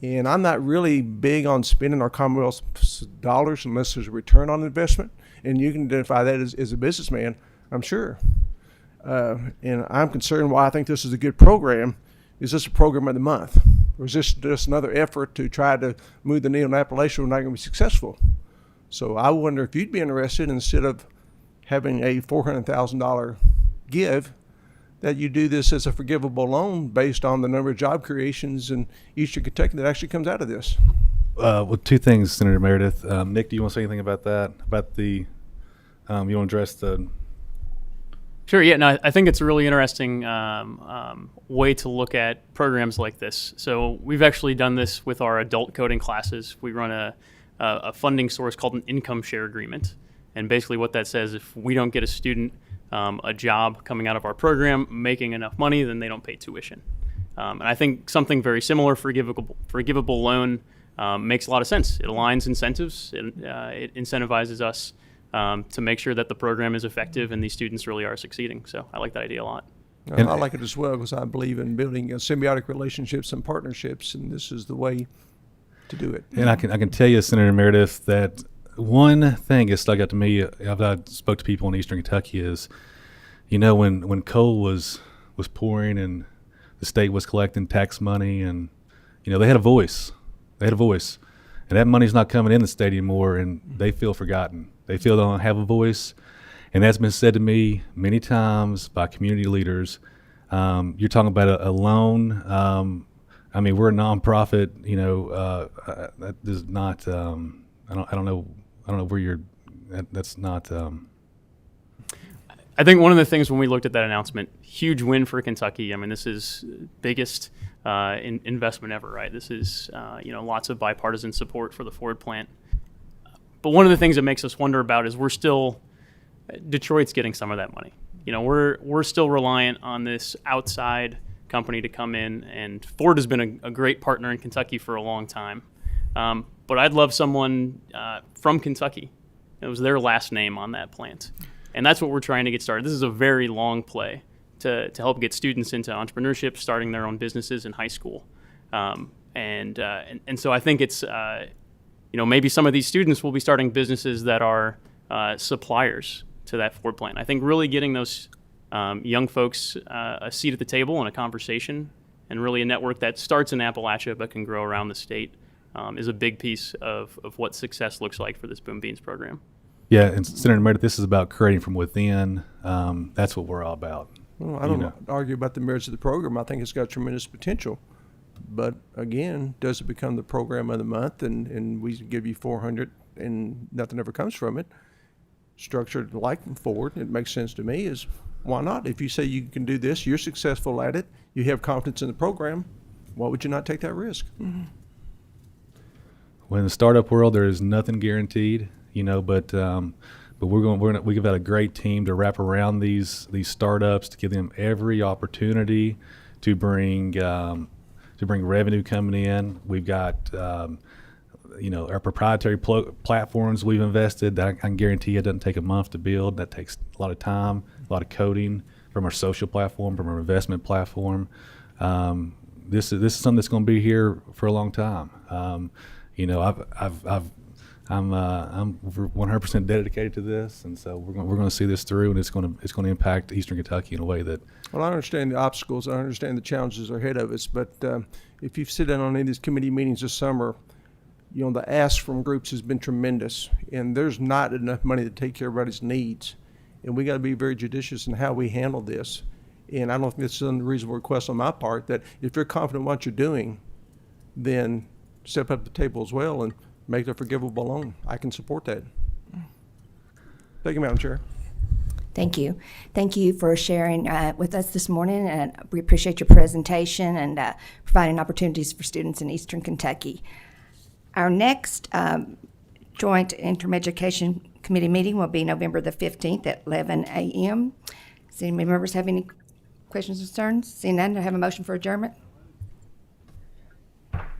And I'm not really big on spending our Commonwealth's dollars unless there's a return on investment. And you can identify that as a businessman, I'm sure. And I'm concerned why I think this is a good program. Is this a program of the month? Or is this just another effort to try to move the needle in Appalachia? We're not going to be successful. So I wonder if you'd be interested, instead of having a $400,000 give, that you do this as a forgivable loan based on the number of job creations in Eastern Kentucky that actually comes out of this. Well, two things, Senator Meredith. Nick, do you want to say anything about that? About the, you want to address the... Sure, yeah, no, I think it's a really interesting way to look at programs like this. So we've actually done this with our adult coding classes. We run a funding source called an income share agreement. And basically what that says, if we don't get a student a job coming out of our program, making enough money, then they don't pay tuition. And I think something very similar, forgivable loan, makes a lot of sense. It aligns incentives. It incentivizes us to make sure that the program is effective and these students really are succeeding. So I like that idea a lot. And I like it as well because I believe in building symbiotic relationships and partnerships, and this is the way to do it. And I can tell you, Senator Meredith, that one thing that stuck out to me, I spoke to people in Eastern Kentucky, is, when coal was pouring and the state was collecting tax money, and they had a voice. They had a voice, and that money's not coming in the state anymore, and they feel forgotten. They feel they don't have a voice. And that's been said to me many times by community leaders. You're talking about a loan. We're a nonprofit. That does not. I don't know where you're. That's not. I think one of the things when we looked at that announcement, huge win for Kentucky. This is biggest investment ever, right? This is lots of bipartisan support for the Ford plant. But one of the things that makes us wonder about is Detroit's getting some of that money. We're still reliant on this outside company to come in, and Ford has been a great partner in Kentucky for a long time. But I'd love someone from Kentucky. It was their last name on that plant. And that's what we're trying to get started. This is a very long play to help get students into entrepreneurship, starting their own businesses in high school. And so I think it's, maybe some of these students will be starting businesses that are suppliers to that Ford plant. I think really getting those young folks a seat at the table and a conversation, and really a network that starts in Appalachia but can grow around the state, is a big piece of what success looks like for this Boom Beans program. Yeah, and Senator Meredith, this is about creating from within. That's what we're all about. Well, I don't argue about the merits of the program. I think it's got tremendous potential. But again, does it become the program of the month and we give you 400 and nothing ever comes from it? Structured like Ford, it makes sense to me, is why not? If you say you can do this, you're successful at it, you have confidence in the program, why would you not take that risk? Mm-hmm. Well, in the startup world, there is nothing guaranteed, but we've got a great team to wrap around these startups to give them every opportunity to bring revenue coming in. We've got our proprietary platforms we've invested that I can guarantee you it doesn't take a month to build. That takes a lot of time, a lot of coding from our social platform, from our investment platform. This is something that's going to be here for a long time. I'm 100% dedicated to this, and so we're going to see this through, and it's going to impact Eastern Kentucky in a way that. Well, I understand the obstacles, I understand the challenges ahead of us, but if you've sit down on any of these committee meetings this summer, the ask from groups has been tremendous, and there's not enough money to take care of everybody's needs, and we got to be very judicious in how we handle this. And I don't think it's an unreasonable request on my part that if you're confident in what you're doing, then step up to the table as well and make a forgivable loan. I can support that. Thank you, Madam Chair. Thank you. Thank you for sharing with us this morning, and we appreciate your presentation and providing opportunities for students in Eastern Kentucky. Our next joint Interim Education Committee meeting will be November the 15th at 11 a.m. Does any members have any questions or concerns? Seeing none, do I have a motion for adjournment?